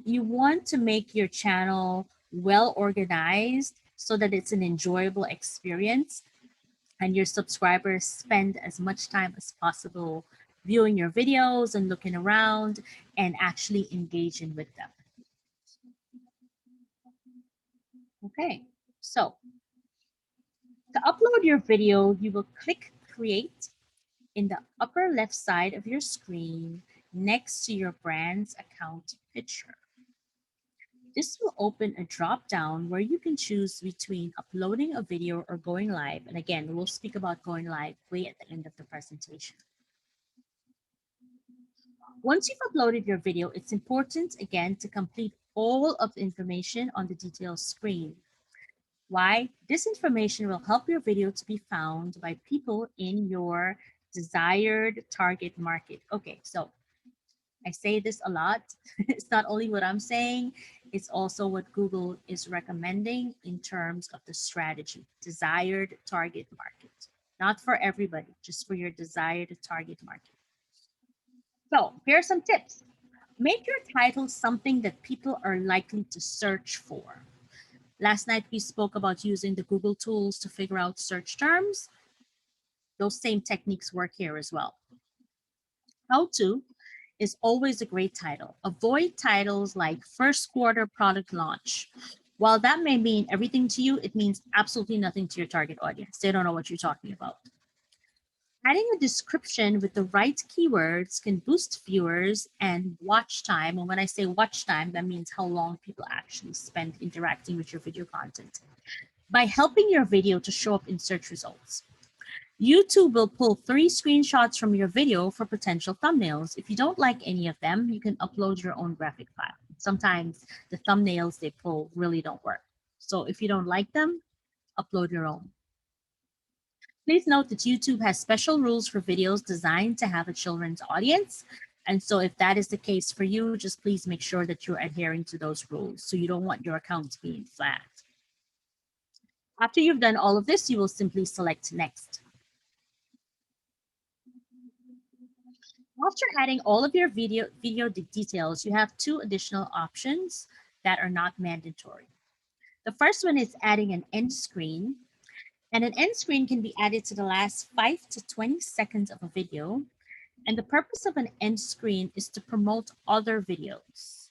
You want to make your channel well organized so that it's an enjoyable experience and your subscribers spend as much time as possible viewing your videos and looking around and actually engaging with them. Okay, so to upload your video, you will click Create in the upper left side of your screen next to your brand's account picture. This will open a drop down where you can choose between uploading a video or going live. And again, we'll speak about going live way at the end of the presentation. Once you've uploaded your video, it's important again to complete all of the information on the details screen. Why? This information will help your video to be found by people in your desired target market. Okay, so I say this a lot. It's not only what I'm saying, it's also what Google is recommending in terms of the strategy, desired target market. Not for everybody, just for your desired target market. So here are some tips. Make your title something that people are likely to search for. Last night, we spoke about using the Google tools to figure out search terms. Those same techniques work here as well. How to is always a great title. Avoid titles like first quarter product launch. While that may mean everything to you, it means absolutely nothing to your target audience. They don't know what you're talking about. Adding a description with the right keywords can boost viewers and watch time. And when I say watch time, that means how long people actually spend interacting with your video content by helping your video to show up in search results. YouTube will pull 3 screenshots from your video for potential thumbnails. If you don't like any of them, you can upload your own graphic file. Sometimes the thumbnails they pull really don't work. So if you don't like them, upload your own. Please note that YouTube has special rules for videos designed to have a children's audience. And so if that is the case for you, just please make sure that you're adhering to those rules. So you don't want your account being flagged. After you've done all of this, you will simply select Next. After adding all of your video details, you have 2 additional options that are not mandatory. The first one is adding an end screen. And an end screen can be added to the last 5 to 20 seconds of a video. And the purpose of an end screen is to promote other videos,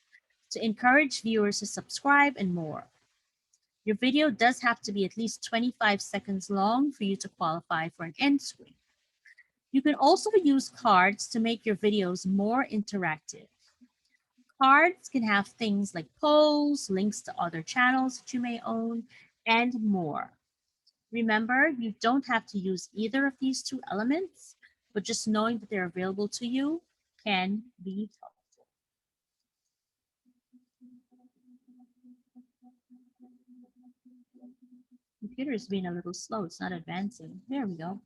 to encourage viewers to subscribe and more. Your video does have to be at least 25 seconds long for you to qualify for an end screen. You can also use cards to make your videos more interactive. Cards can have things like polls, links to other channels that you may own, and more. Remember, you don't have to use either of these 2 elements, but just knowing that they're available to you can be helpful. Computer is being a little slow. It's not advancing. There we go.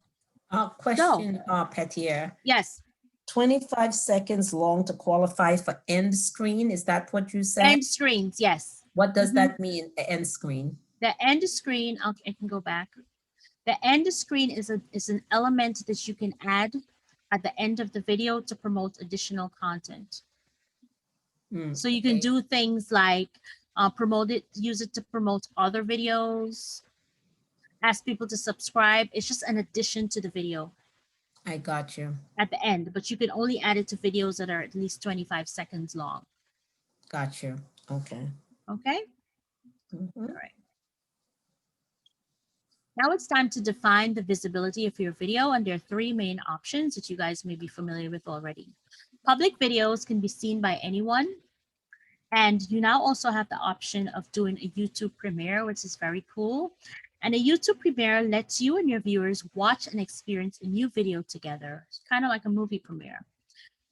Question, Petier. Yes. 25 seconds long to qualify for end screen. Is that what you said? End screens, yes. What does that mean, end screen? The end screen, I can go back. The end screen is an element that you can add at the end of the video to promote additional content. So you can do things like use it to promote other videos, ask people to subscribe. It's just an addition to the video. I got you. At the end, but you can only add it to videos that are at least 25 seconds long. Got you. Okay. Okay. All right. Now it's time to define the visibility of your video, and there are 3 main options that you guys may be familiar with already. Public videos can be seen by anyone. And you now also have the option of doing a YouTube premiere, which is very cool. And a YouTube premiere lets you and your viewers watch and experience a new video together. It's kind of like a movie premiere.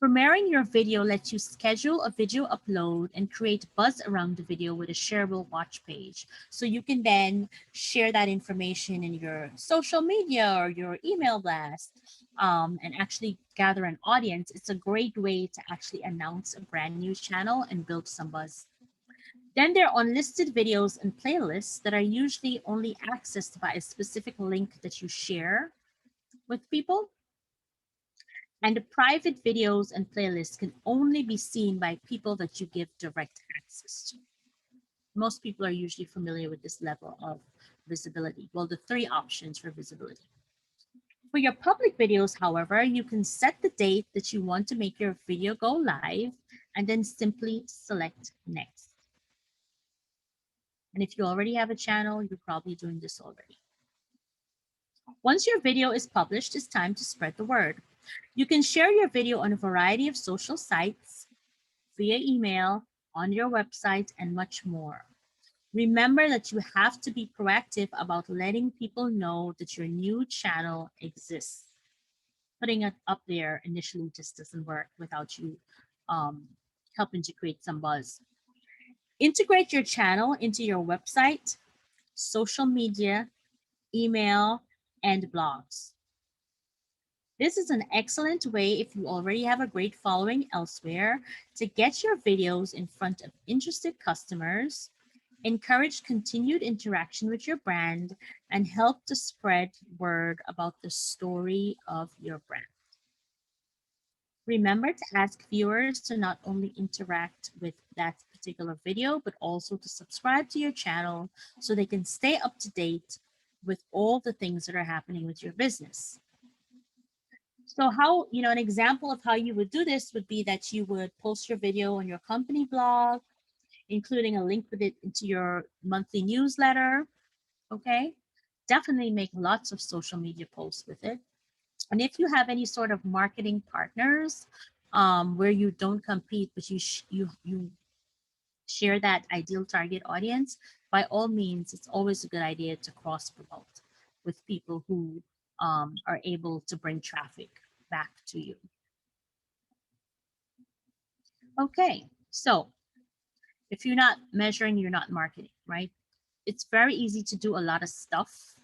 Premiering your video lets you schedule a video upload and create buzz around the video with a shareable watch page. So you can then share that information in your social media or your email blast and actually gather an audience. It's a great way to actually announce a brand new channel and build some buzz. Then there are unlisted videos and playlists that are usually only accessed by a specific link that you share with people. And the private videos and playlists can only be seen by people that you give direct access to. Most people are usually familiar with this level of visibility. Well, the three options for visibility. For your public videos, however, you can set the date that you want to make your video go live and then simply select next. And if you already have a channel, you're probably doing this already. Once your video is published, it's time to spread the word. You can share your video on a variety of social sites, via email, on your website, and much more. Remember that you have to be proactive about letting people know that your new channel exists. Putting it up there initially just doesn't work without you helping to create some buzz. Integrate your channel into your website, social media, email, and blogs. This is an excellent way, if you already have a great following elsewhere, to get your videos in front of interested customers, encourage continued interaction with your brand, and help to spread word about the story of your brand. Remember to ask viewers to not only interact with that particular video, but also to subscribe to your channel so they can stay up to date with all the things that are happening with your business. So how, an example of how you would do this would be that you would post your video on your company blog, including a link with it into your monthly newsletter. Okay. Definitely make lots of social media posts with it. And if you have any sort of marketing partners where you don't compete, but you share that ideal target audience, by all means, it's always a good idea to cross promote with people who are able to bring traffic back to you. Okay, so if you're not measuring, you're not marketing, right? It's very easy to do a lot of stuff,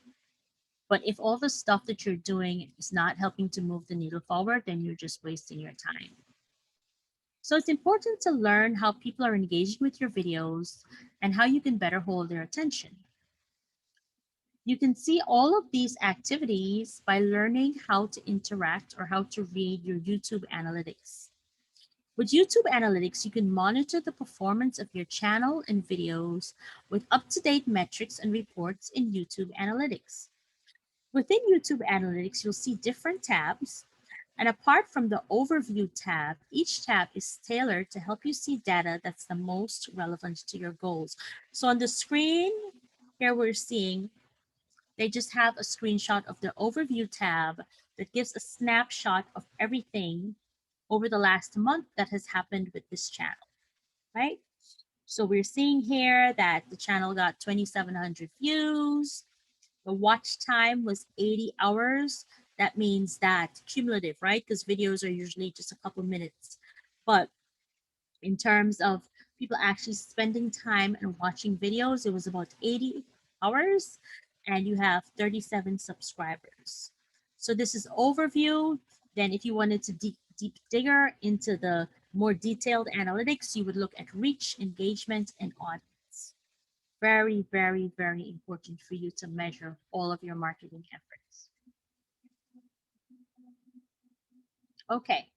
but if all the stuff that you're doing is not helping to move the needle forward, then you're just wasting your time. So it's important to learn how people are engaging with your videos and how you can better hold their attention. You can see all of these activities by learning how to interact or how to read your YouTube analytics. With YouTube Analytics, you can monitor the performance of your channel and videos with up-to-date metrics and reports in YouTube Analytics. Within YouTube Analytics, you'll see different tabs, and apart from the Overview tab, each tab is tailored to help you see data that's the most relevant to your goals. So on the screen here, we're seeing they just have a screenshot of the Overview tab that gives a snapshot of everything over the last month that has happened with this channel, right? So we're seeing here that the channel got 2,700 views. The watch time was 80 hours. That means that cumulative, right? Because videos are usually just a couple minutes. But in terms of people actually spending time and watching videos, it was about 80 hours, and you have 37 subscribers. So this is overview. Then if you wanted to deep digger into the more detailed analytics, you would look at reach, engagement, and audience. Very, very, very important for you to measure all of your marketing efforts. Okay,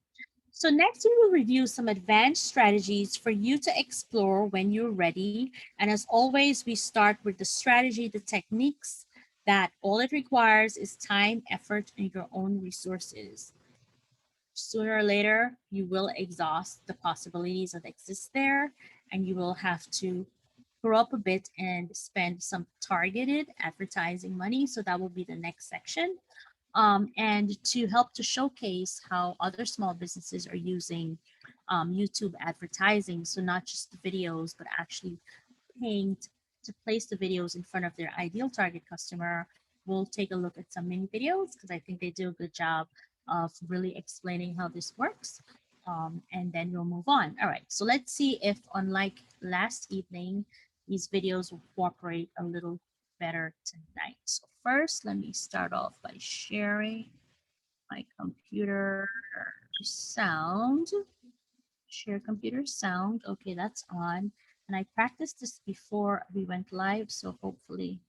so next we will review some advanced strategies for you to explore when you're ready. And as always, we start with the strategy, the techniques that all it requires is time, effort, and your own resources. Sooner or later, you will exhaust the possibilities that exist there, and you will have to grow up a bit and spend some targeted advertising money. So that will be the next section. And to help to showcase how other small businesses are using YouTube advertising. So not just the videos, but actually paying to place the videos in front of their ideal target customer. We'll take a look at some mini videos because I think they do a good job of really explaining how this works. And then we'll move on. All right, so let's see if, unlike last evening, these videos will cooperate a little better tonight. So first, let me start off by sharing my computer sound. Share computer sound. Okay, that's on. And I practiced this before we went live, so hopefully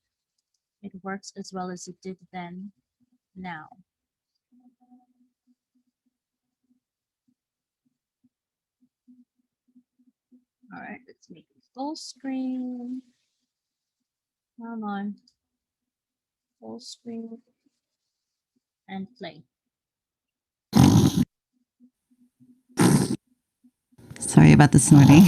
it works as well as it did then now. All right, let's make it full screen. Come on. Full screen and play. Sorry about the snorting.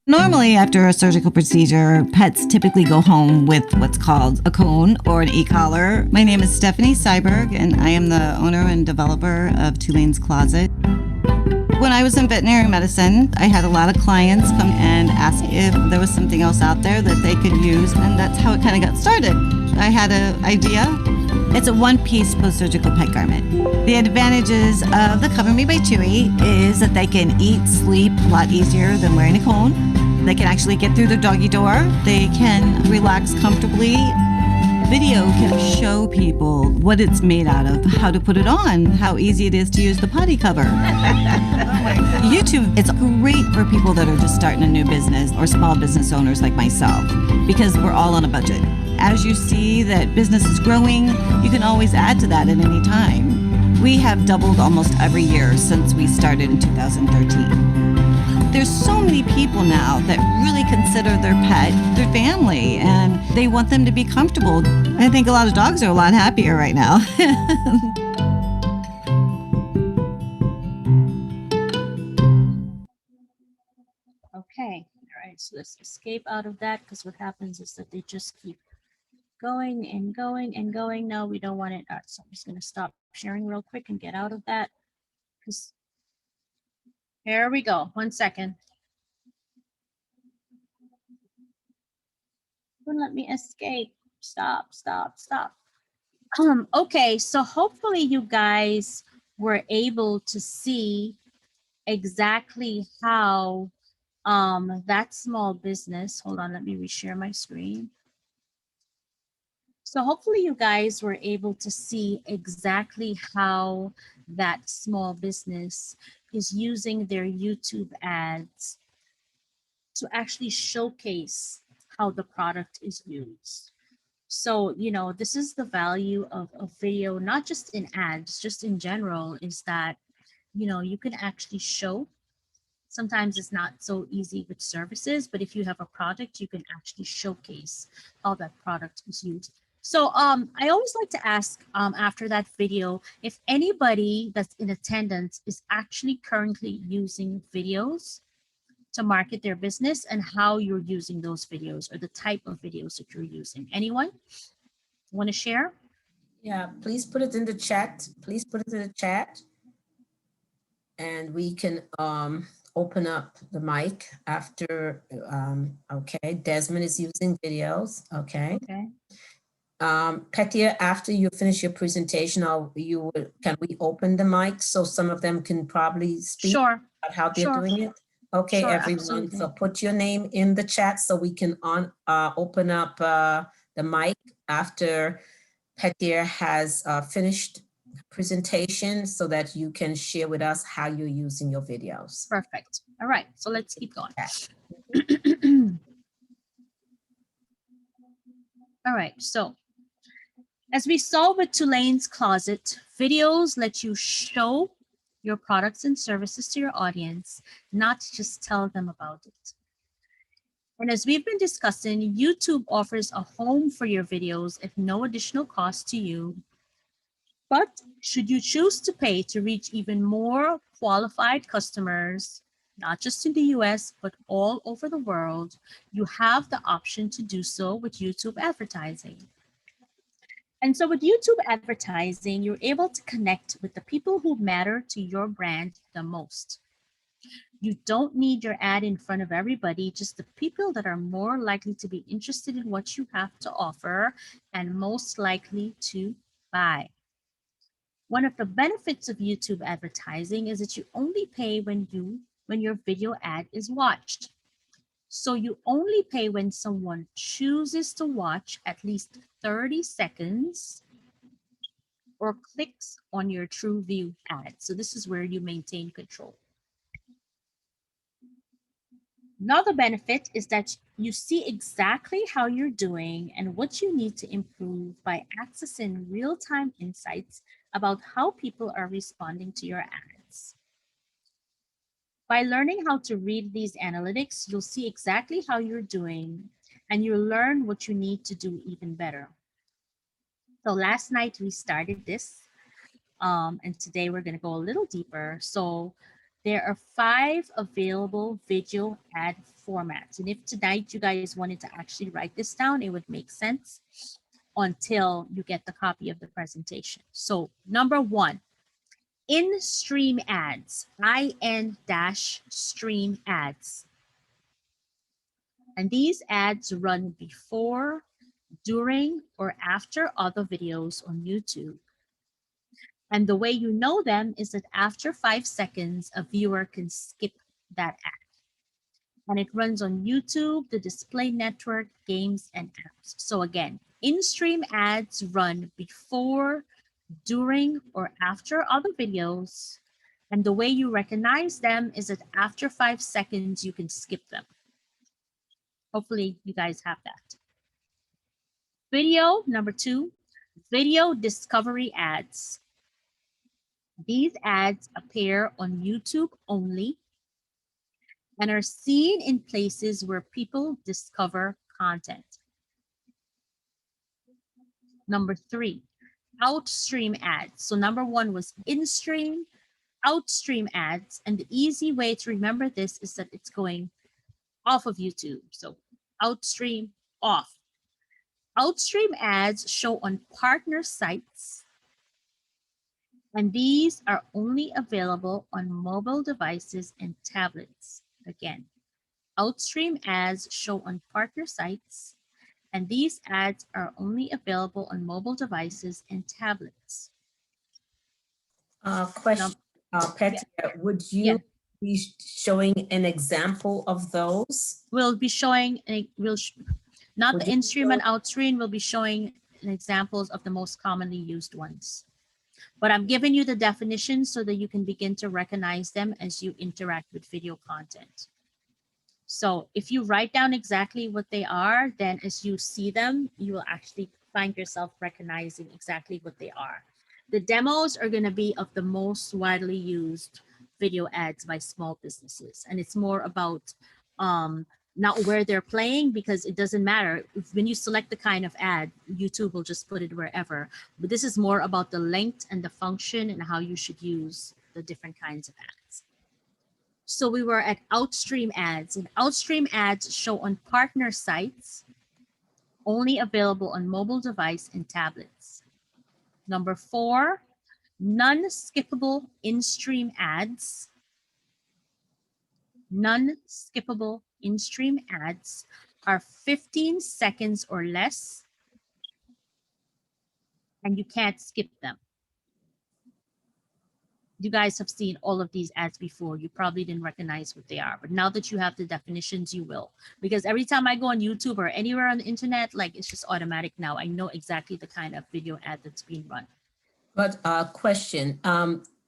Normally, after a surgical procedure, pets typically go home with what's called a cone or an e-collar. My name is Stephanie Seiberg, and I am the owner and developer of Tulane's Closet. When I was in veterinary medicine, I had a lot of clients come and ask if there was something else out there that they could use, and that's how it kind of got started. I had an idea. It's a one-piece post-surgical pet garment. The advantages of the Cover Me by Chewy is that they can eat, sleep a lot easier than wearing a cone. They can actually get through their doggy door. They can relax comfortably. Video can show people what it's made out of, how to put it on, how easy it is to use the potty cover. YouTube, it's great for people that are just starting a new business or small business owners like myself, because we're all on a budget. As you see that business is growing, you can always add to that at any time. We have doubled almost every year since we started in 2013. There's so many people now that really consider their pet their family, and they want them to be comfortable. I think a lot of dogs are a lot happier right now. Okay, all right, so let's escape out of that, because what happens is that they just keep going and going and going. No, we don't want it. All right, so I'm just going to stop sharing real quick and get out of that. Because here we go. 1 second. Wouldn't let me escape. Stop, stop, stop. Okay, so hopefully you guys were able to see exactly how that small business, hold on, let me reshare my screen. So hopefully you guys were able to see exactly how that small business is using their YouTube ads to actually showcase how the product is used. So, you know, this is the value of video, not just in ads, just in general, is that, you know, you can actually show. Sometimes it's not so easy with services, but if you have a product, you can actually showcase how that product is used. So I always like to ask after that video, if anybody that's in attendance is actually currently using videos to market their business, and how you're using those videos, or the type of videos that you're using. Anyone want to share? Yeah, please put it in the chat. Please put it in the chat. And we can open up the mic after, okay, Desmond is using videos, okay. Okay. Petia, after you finish your presentation, can we open the mic so some of them can probably speak Sure. about how they're Sure. doing it? Okay, Sure, everyone, absolutely. so put your name in the chat so we can open up the mic after Petia has finished presentation, so that you can share with us how you're using your videos. Perfect. All right, so let's keep going. All right, so as we saw with Tulane's Closet, videos let you show your products and services to your audience, not just tell them about it. And as we've been discussing, YouTube offers a home for your videos at no additional cost to you. But should you choose to pay to reach even more qualified customers, not just in the US, but all over the world, you have the option to do so with YouTube advertising. And so with YouTube advertising, you're able to connect with the people who matter to your brand the most. You don't need your ad in front of everybody, just the people that are more likely to be interested in what you have to offer and most likely to buy. One of the benefits of YouTube advertising is that you only pay when your video ad is watched. So you only pay when someone chooses to watch at least 30 seconds or clicks on your TrueView ad. So this is where you maintain control. Another benefit is that you see exactly how you're doing and what you need to improve by accessing real-time insights about how people are responding to your ads. By learning how to read these analytics, you'll see exactly how you're doing and you'll learn what you need to do even better. So last night we started this and today we're gonna go a little deeper. So there are 5 available video ad formats. And if tonight you guys wanted to actually write this down, it would make sense until you get the copy of the presentation. So number 1, in-stream ads, IN-stream ads. And these ads run before, during, or after other videos on YouTube. And the way you know them is that after 5 seconds, a viewer can skip that ad. And it runs on YouTube, the display network, games, and apps. So again, in-stream ads run before, during, or after other videos. And the way you recognize them is that after 5 seconds, you can skip them. Hopefully you guys have that. Video, number 2, video discovery ads. These ads appear on YouTube only and are seen in places where people discover content. Number 3, outstream ads. So number 1 was in-stream, outstream ads. And the easy way to remember this is that it's going off of YouTube. So outstream, off. Outstream ads show on partner sites. And these are only available on mobile devices and tablets. Again, outstream ads show on partner sites, and these ads are only available on mobile devices and tablets. Question, Patty, would you be showing an example of those? We'll be showing, not Would the you in-stream show- and out-stream, we'll be showing examples of the most commonly used ones. But I'm giving you the definitions so that you can begin to recognize them as you interact with video content. So if you write down exactly what they are, then as you see them, you will actually find yourself recognizing exactly what they are. The demos are going to be of the most widely used video ads by small businesses. And it's more about not where they're playing, because it doesn't matter. When you select the kind of ad, YouTube will just put it wherever. But this is more about the length and the function and how you should use the different kinds of ads. So we were at outstream ads, and outstream ads show on partner sites, only available on mobile device and tablets. Number 4, non-skippable in-stream ads. Non-skippable in-stream ads are 15 seconds or less, and you can't skip them. You guys have seen all of these ads before. You probably didn't recognize what they are, but now that you have the definitions, you will. Because every time I go on YouTube or anywhere on the internet, like it's just automatic now. I know exactly the kind of video ad that's being run. But question,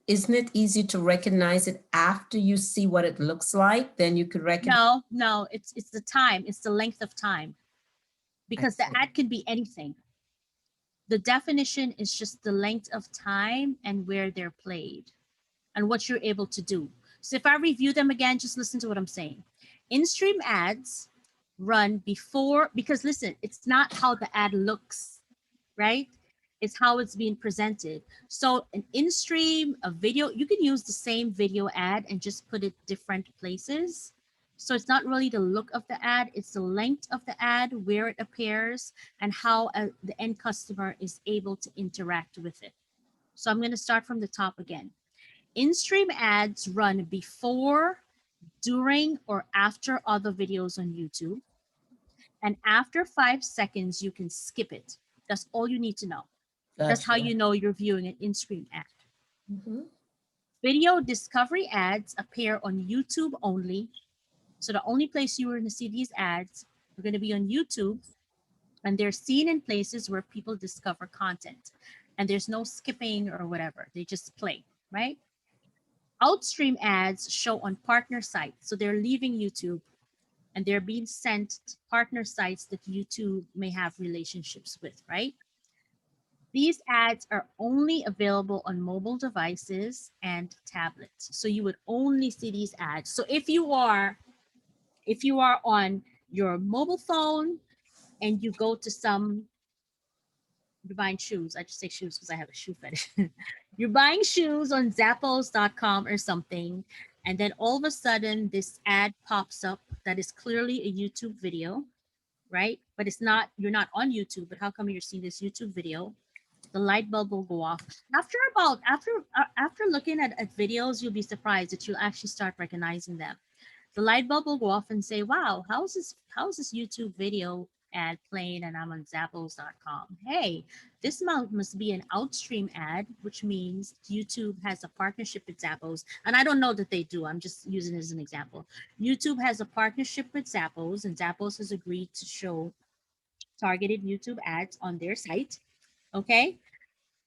isn't it easy to recognize it after you see what it looks like? Then you could recognize. No, it's the time, it's the length of time. Because the ad can be anything. The definition is just the length of time and where they're played and what you're able to do. So if I review them again, just listen to what I'm saying. In-stream ads run before, because listen, it's not how the ad looks, right? It's how it's being presented. So an in-stream, a video, you can use the same video ad and just put it different places. So it's not really the look of the ad, it's the length of the ad, where it appears, and how the end customer is able to interact with it. So I'm going to start from the top again. In-stream ads run before, during, or after other videos on YouTube. And after 5 seconds, you can skip it. That's all you need to know. That's how Gotcha. you know you're viewing an in-stream ad. Mhm. Video discovery ads appear on YouTube only. So the only place you are going to see these ads are going to be on YouTube, and they're seen in places where people discover content. And there's no skipping or whatever. They just play, right? Outstream ads show on partner sites. So they're leaving YouTube and they're being sent to partner sites that YouTube may have relationships with, right? These ads are only available on mobile devices and tablets. So you would only see these ads. So if you are on your mobile phone and you go to some, you're buying shoes. I just say shoes because I have a shoe fetish. You're buying shoes on Zappos.com or something, and then all of a sudden this ad pops up that is clearly a YouTube video, right? But it's not, you're not on YouTube, but how come you're seeing this YouTube video? The light bulb will go off. After looking at videos, you'll be surprised that you'll actually start recognizing them. The light bulb will go off and say, wow, how's this YouTube video ad playing and I'm on Zappos.com? Hey, this must be an outstream ad, which means YouTube has a partnership with Zappos. And I don't know that they do. I'm just using it as an example. YouTube has a partnership with Zappos, and Zappos has agreed to show targeted YouTube ads on their site. Okay.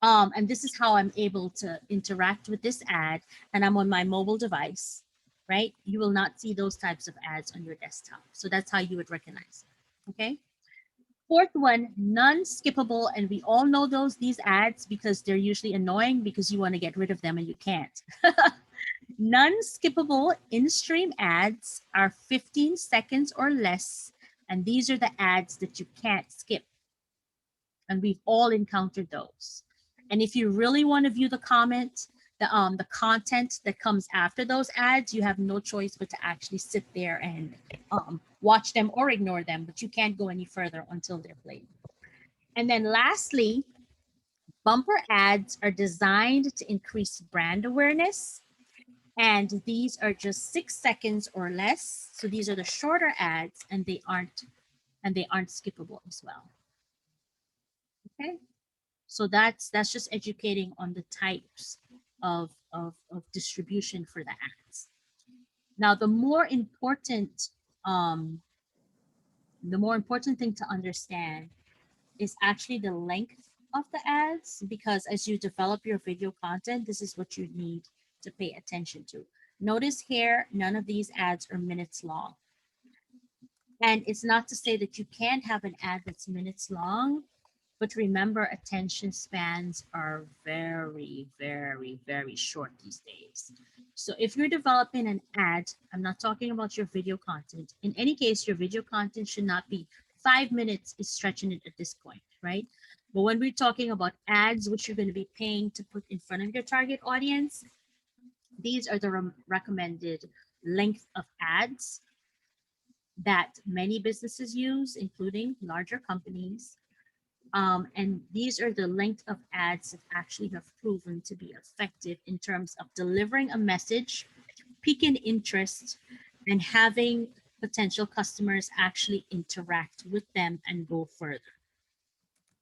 And this is how I'm able to interact with this ad, and I'm on my mobile device, right? You will not see those types of ads on your desktop. So that's how you would recognize it, okay? Fourth one, non-skippable, and we all know these ads because they're usually annoying because you want to get rid of them and you can't. Non-skippable in-stream ads are 15 seconds or less, and these are the ads that you can't skip. And we've all encountered those. And if you really want to view the content that comes after those ads, you have no choice but to actually sit there and watch them or ignore them, but you can't go any further until they're played. And then lastly, bumper ads are designed to increase brand awareness. And these are just 6 seconds or less. So these are the shorter ads, and they aren't skippable as well. Okay. So that's just educating on the types of distribution for the ads. Now, the more important thing to understand is actually the length of the ads, because as you develop your video content, this is what you need to pay attention to. Notice here, none of these ads are minutes long. And it's not to say that you can't have an ad that's minutes long, but remember, attention spans are very, very, very short these days. So if you're developing an ad, I'm not talking about your video content. In any case, your video content should not be 5 minutes is stretching it at this point, right? But when we're talking about ads, which you're going to be paying to put in front of your target audience, these are the recommended length of ads that many businesses use, including larger companies. And these are the length of ads that actually have proven to be effective in terms of delivering a message, piquing interest, and having potential customers actually interact with them and go further.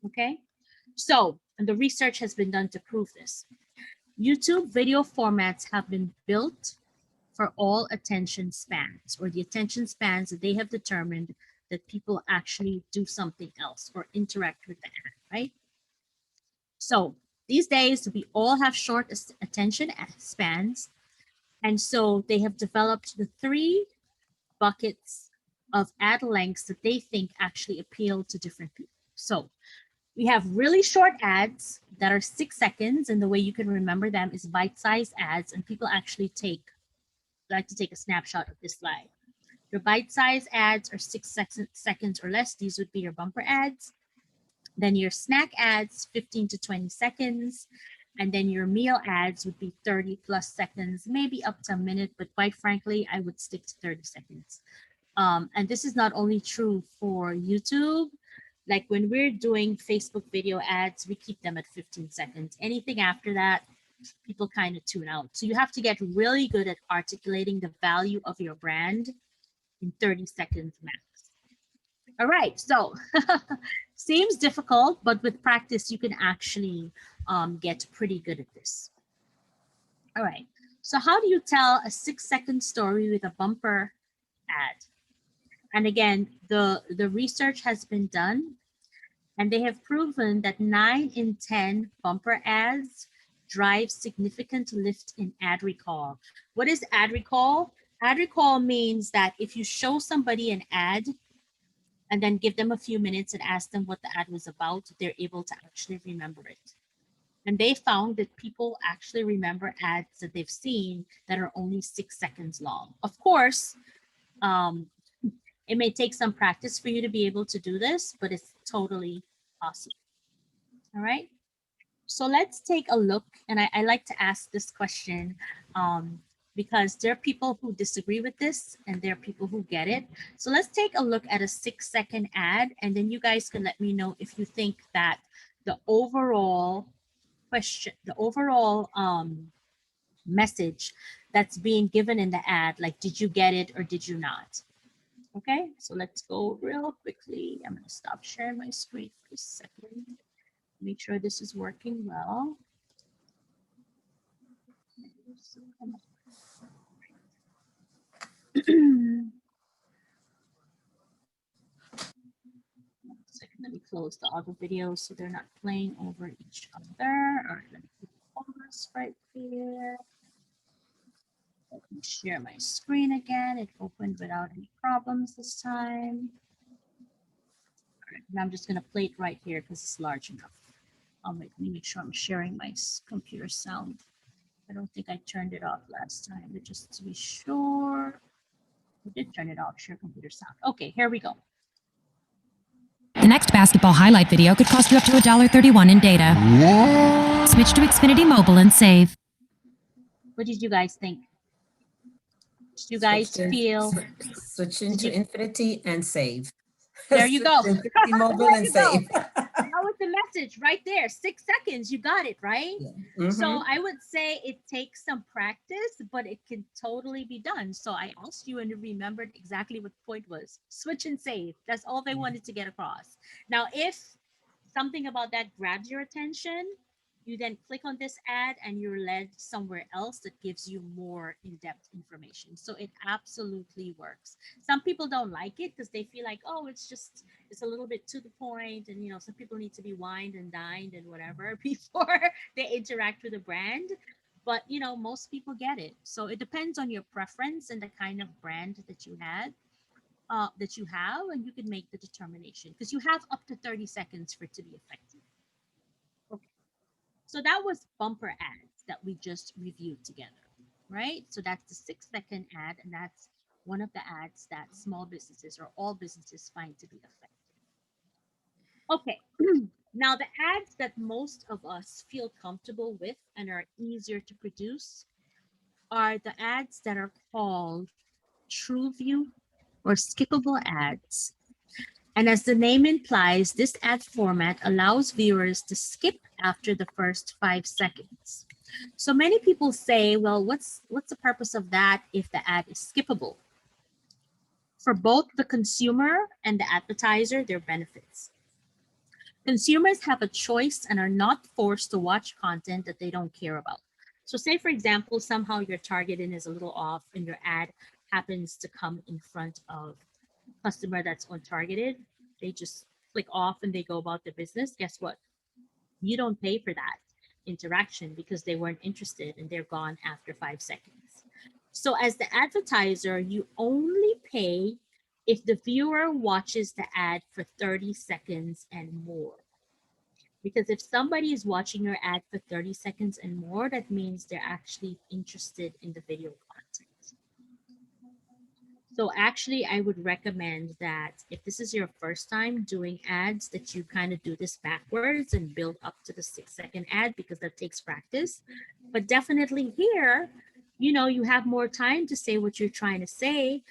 Okay, so, and the research has been done to prove this. YouTube video formats have been built for all attention spans, or the attention spans that they have determined that people actually do something else or interact with the ad, right? So these days, we all have short attention spans. And so they have developed the 3 buckets of ad lengths that they think actually appeal to different people. So we have really short ads that are 6 seconds. And the way you can remember them is bite-sized ads. And people actually like to take a snapshot of this slide. Your bite-sized ads are 6 seconds or less. These would be your bumper ads. Then your snack ads, 15 to 20 seconds. And then your meal ads would be 30 plus seconds, maybe up to a minute. But quite frankly, I would stick to 30 seconds. And this is not only true for YouTube. Like when we're doing Facebook video ads, we keep them at 15 seconds. Anything after that, people kind of tune out. So you have to get really good at articulating the value of your brand in 30 seconds max. All right, so seems difficult, but with practice, you can actually get pretty good at this. All right, so how do you tell a 6-second story with a bumper ad? And again, the research has been done, and they have proven that 9 in 10 bumper ads drive significant lift in ad recall. What is ad recall? Ad recall means that if you show somebody an ad and then give them a few minutes and ask them what the ad was about, they're able to actually remember it. And they found that people actually remember ads that they've seen that are only 6 seconds long. Of course, it may take some practice for you to be able to do this, but it's totally possible. All right. So let's take a look. And I like to ask this question because there are people who disagree with this and there are people who get it. So let's take a look at a 6-second ad, and then you guys can let me know if you think that the overall question, the overall message that's being given in the ad, like, did you get it or did you not? Okay, so let's go real quickly. I'm going to stop sharing my screen for a second. Make sure this is working well. Second, let me close the other videos so they're not playing over each other. All right, let me pause right here. Let me share my screen again. It opened without any problems this time. All right, and I'm just going to play it right here because it's large enough. Let me make sure I'm sharing my computer sound. I don't think I turned it off last time, but just to be sure. I did turn it off, share computer sound. Okay, here we go. The next basketball highlight video could cost you up to $1.31 in data. Switch to Xfinity Mobile and save. What did you guys think? Did you guys feel? Switch into Infinity and save. There you go. Switch to Infinity Mobile and save. That was the message right there. 6 seconds, you got it, right? Yeah. Mm-hmm. So I would say it takes some practice, but it can totally be done. So I asked you and you remembered exactly what the point was. Switch and save. That's all they wanted to get across. Now, if something about that grabs your attention, you then click on this ad and you're led somewhere else that gives you more in-depth information. So it absolutely works. Some people don't like it because they feel like, oh, it's a little bit to the point. And, you know, some people need to be wined and dined and whatever before they interact with a brand. But, you know, most people get it. So it depends on your preference and the kind of brand that you have, and you can make the determination because you have up to 30 seconds for it to be effective. Okay. So that was bumper ads that we just reviewed together, right? So that's the 6-second ad, and that's one of the ads that small businesses or all businesses find to be effective. Okay, now the ads that most of us feel comfortable with and are easier to produce are the ads that are called TrueView or skippable ads. And as the name implies, this ad format allows viewers to skip after the first 5 seconds. So many people say, well, what's the purpose of that if the ad is skippable? For both the consumer and the advertiser, there are benefits. Consumers have a choice and are not forced to watch content that they don't care about. So say, for example, somehow your targeting is a little off and your ad happens to come in front of customer that's untargeted, they just click off and they go about their business. Guess what? You don't pay for that interaction because they weren't interested and they're gone after 5 seconds. So as the advertiser, you only pay if the viewer watches the ad for 30 seconds and more. Because if somebody is watching your ad for 30 seconds and more, that means they're actually interested in the video content. So actually, I would recommend that if this is your first time doing ads, that you kind of do this backwards and build up to the 6-second ad because that takes practice. But definitely here, you know, you have more time to say what you're trying to say.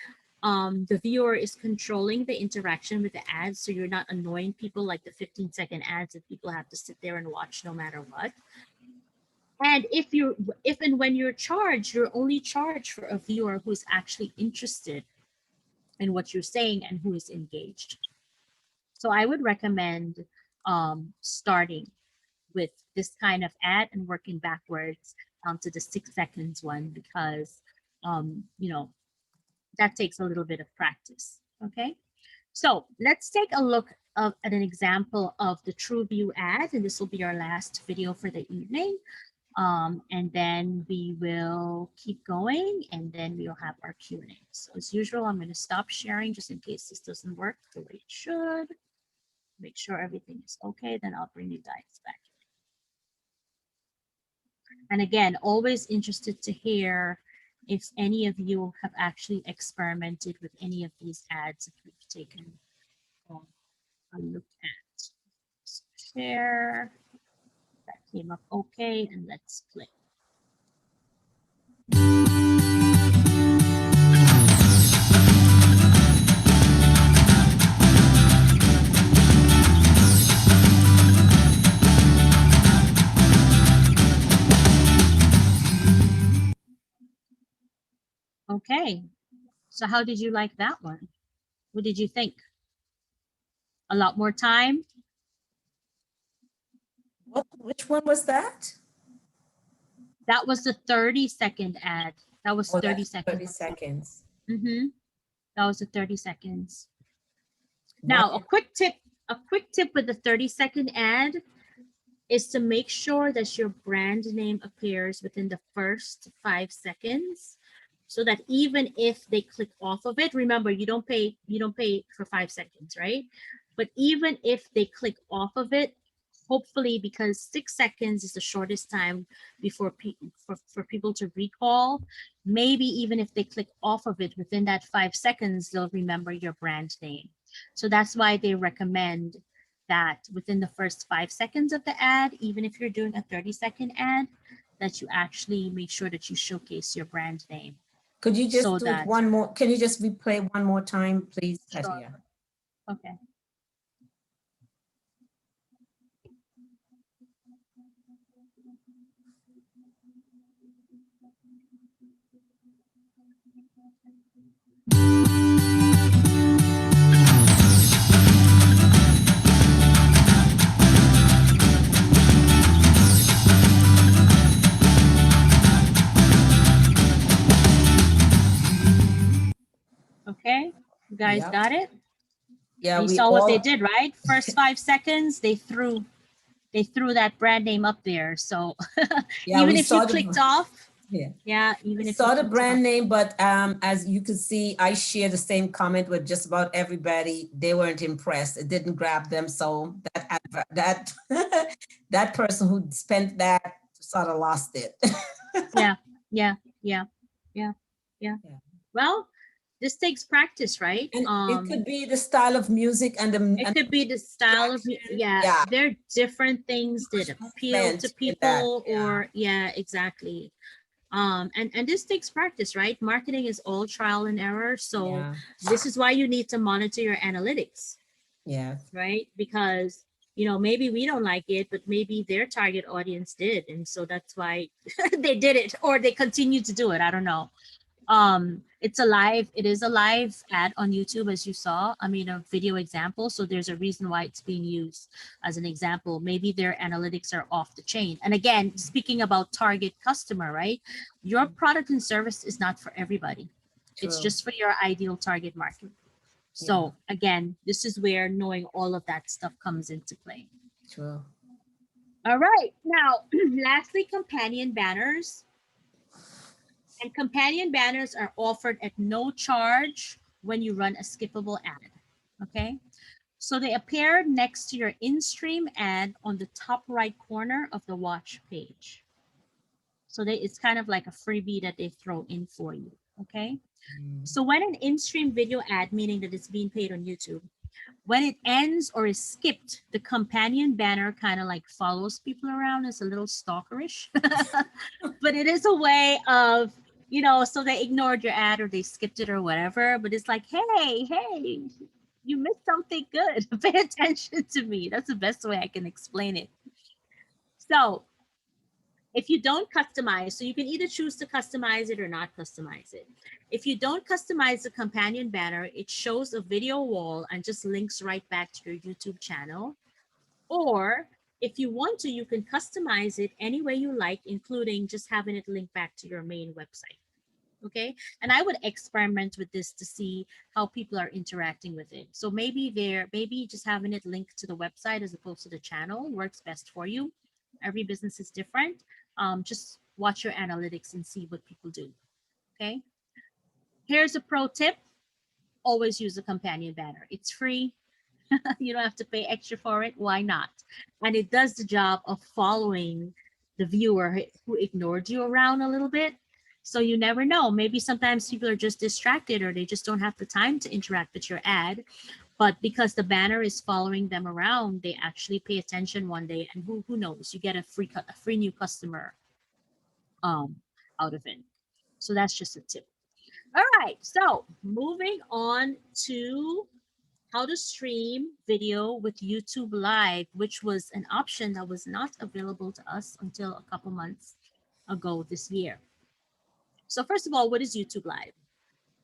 The viewer is controlling the interaction with the ads, so you're not annoying people like the 15-second ads that people have to sit there and watch no matter what. And if and when you're charged, you're only charged for a viewer who's actually interested in what you're saying and who is engaged. So I would recommend starting with this kind of ad and working backwards to the 6 seconds one because, you know, that takes a little bit of practice. Okay, so let's take a look at an example of the TrueView ad, and this will be our last video for the evening. And then we will keep going, and then we'll have our Q&A. So as usual, I'm going to stop sharing just in case this doesn't work the way it should. Make sure everything is okay, then I'll bring you guys back. And again, always interested to hear if any of you have actually experimented with any of these ads that we've taken a look at. So share, that came up okay, and let's play. Okay, so how did you like that one? What did you think? A lot more time? Which one was that? That was the 30-second ad. That was Oh, 30 that's seconds. 30 seconds. Mm-hmm. That was the 30 seconds. Now, Wow. a quick tip with the 30-second ad is to make sure that your brand name appears within the first 5 seconds, so that even if they click off of it, remember you don't pay for 5 seconds, right? But even if they click off of it, hopefully, because 6 seconds is the shortest time before for people to recall, maybe even if they click off of it within that 5 seconds, they'll remember your brand name. So that's why they recommend that within the first 5 seconds of the ad, even if you're doing a 30-second ad, that you actually make sure that you showcase your brand name. Could you just So do that- it one more? Can you just replay one more time, please, Sure. Katia? Okay. Okay, you guys Yep. got it? Yeah, You we saw what they all- did, right? First 5 seconds, they threw that brand name up there. So Yeah, even we if saw you the- clicked off, Yeah. even I if saw you the clicked brand off. name, but as you can see, I share the same comment with just about everybody. They weren't impressed. It didn't grab them. So that that person who spent that sort of lost it. Yeah. Well, this takes practice, right? And it could be the style of music and the It could be the style of, Yeah. there are different things that appeal movement to in that, people, yeah. or exactly. And this takes practice, right? Marketing is all trial and error. So Yeah. this is why you need to monitor your analytics, Yeah. right? Because, maybe we don't like it, but maybe their target audience did. And so that's why they did it, or they continue to do it. I don't know. It is a live ad on YouTube, as you saw. I mean, a video example. So there's a reason why it's being used as an example. Maybe their analytics are off the chain. And again, speaking about target customer, right? Your product and service is not for everybody. It's True. just for your ideal target market. So again, this is where knowing all of that stuff comes into play. True. All right. Now, lastly, companion banners. And companion banners are offered at no charge when you run a skippable ad, okay? So they appear next to your in-stream ad on the top right corner of the watch page. So it's kind of like a freebie that they throw in for you, okay? So when an in-stream video ad, meaning that it's being paid on YouTube, when it ends or is skipped, the companion banner kind of like follows people around. It's a little stalkerish, but it is a way of, so they ignored your ad or they skipped it or whatever, but it's like, hey, you missed something good. Pay attention to me. That's the best way I can explain it. So if you don't customize, so you can either choose to customize it or not customize it. If you don't customize the companion banner, it shows a video wall and just links right back to your YouTube channel. Or if you want to, you can customize it any way you like, including just having it link back to your main website. Okay, and I would experiment with this to see how people are interacting with it. So maybe just having it linked to the website as opposed to the channel works best for you. Every business is different. just watch your analytics and see what people do. Okay. Here's a pro tip. Always use a companion banner. It's free. You don't have to pay extra for it. Why not? And it does the job of following the viewer who ignored you around a little bit. So you never know. Maybe sometimes people are just distracted or they just don't have the time to interact with your ad. But because the banner is following them around, they actually pay attention one day, and who knows, you get a free new customer out of it. So that's just a tip. All right, so moving on to how to stream video with YouTube Live, which was an option that was not available to us until a couple months ago this year. So first of all, what is YouTube Live?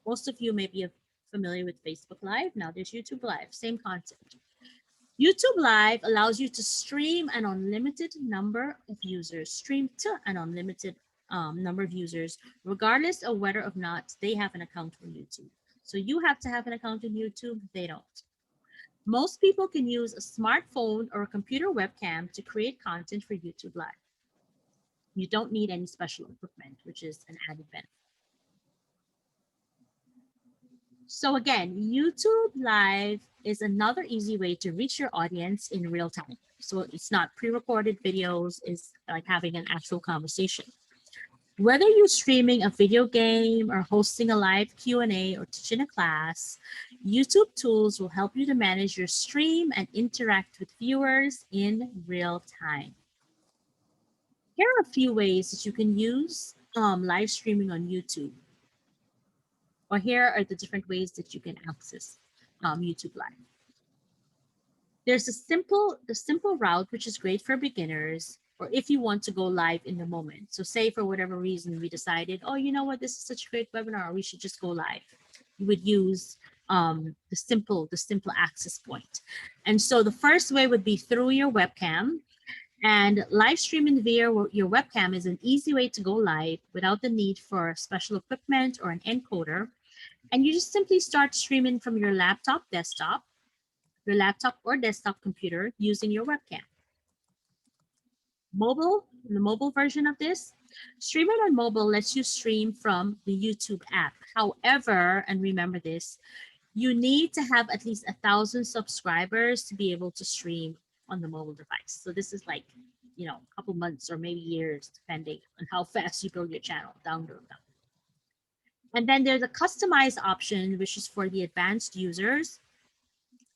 Most of you may be familiar with Facebook Live. Now there's YouTube Live, same concept. YouTube Live allows you to stream an unlimited number of users, stream to an unlimited number of users, regardless of whether or not they have an account on YouTube. So you have to have an account on YouTube, they don't. Most people can use a smartphone or a computer webcam to create content for YouTube Live. You don't need any special equipment, which is an added benefit. So again, YouTube Live is another easy way to reach your audience in real time. So it's not pre-recorded videos, it's like having an actual conversation. Whether you're streaming a video game or hosting a live Q&A or teaching a class, YouTube tools will help you to manage your stream and interact with viewers in real time. Here are a few ways that you can use live streaming on YouTube. Or here are the different ways that you can access YouTube Live. There's the simple route, which is great for beginners, or if you want to go live in the moment. So say for whatever reason we decided, oh, you know what, this is such a great webinar, we should just go live. You would use the simple access point. And so the first way would be through your webcam. And live streaming via your webcam is an easy way to go live without the need for special equipment or an encoder. And you just simply start streaming from your laptop or desktop computer using your webcam. The mobile version of this, streaming on mobile lets you stream from the YouTube app. However, and remember this, you need to have at least 1,000 subscribers to be able to stream on the mobile device. So this is like, a couple months or maybe years, depending on how fast you build your channel down the road. And then there's a customized option, which is for the advanced users.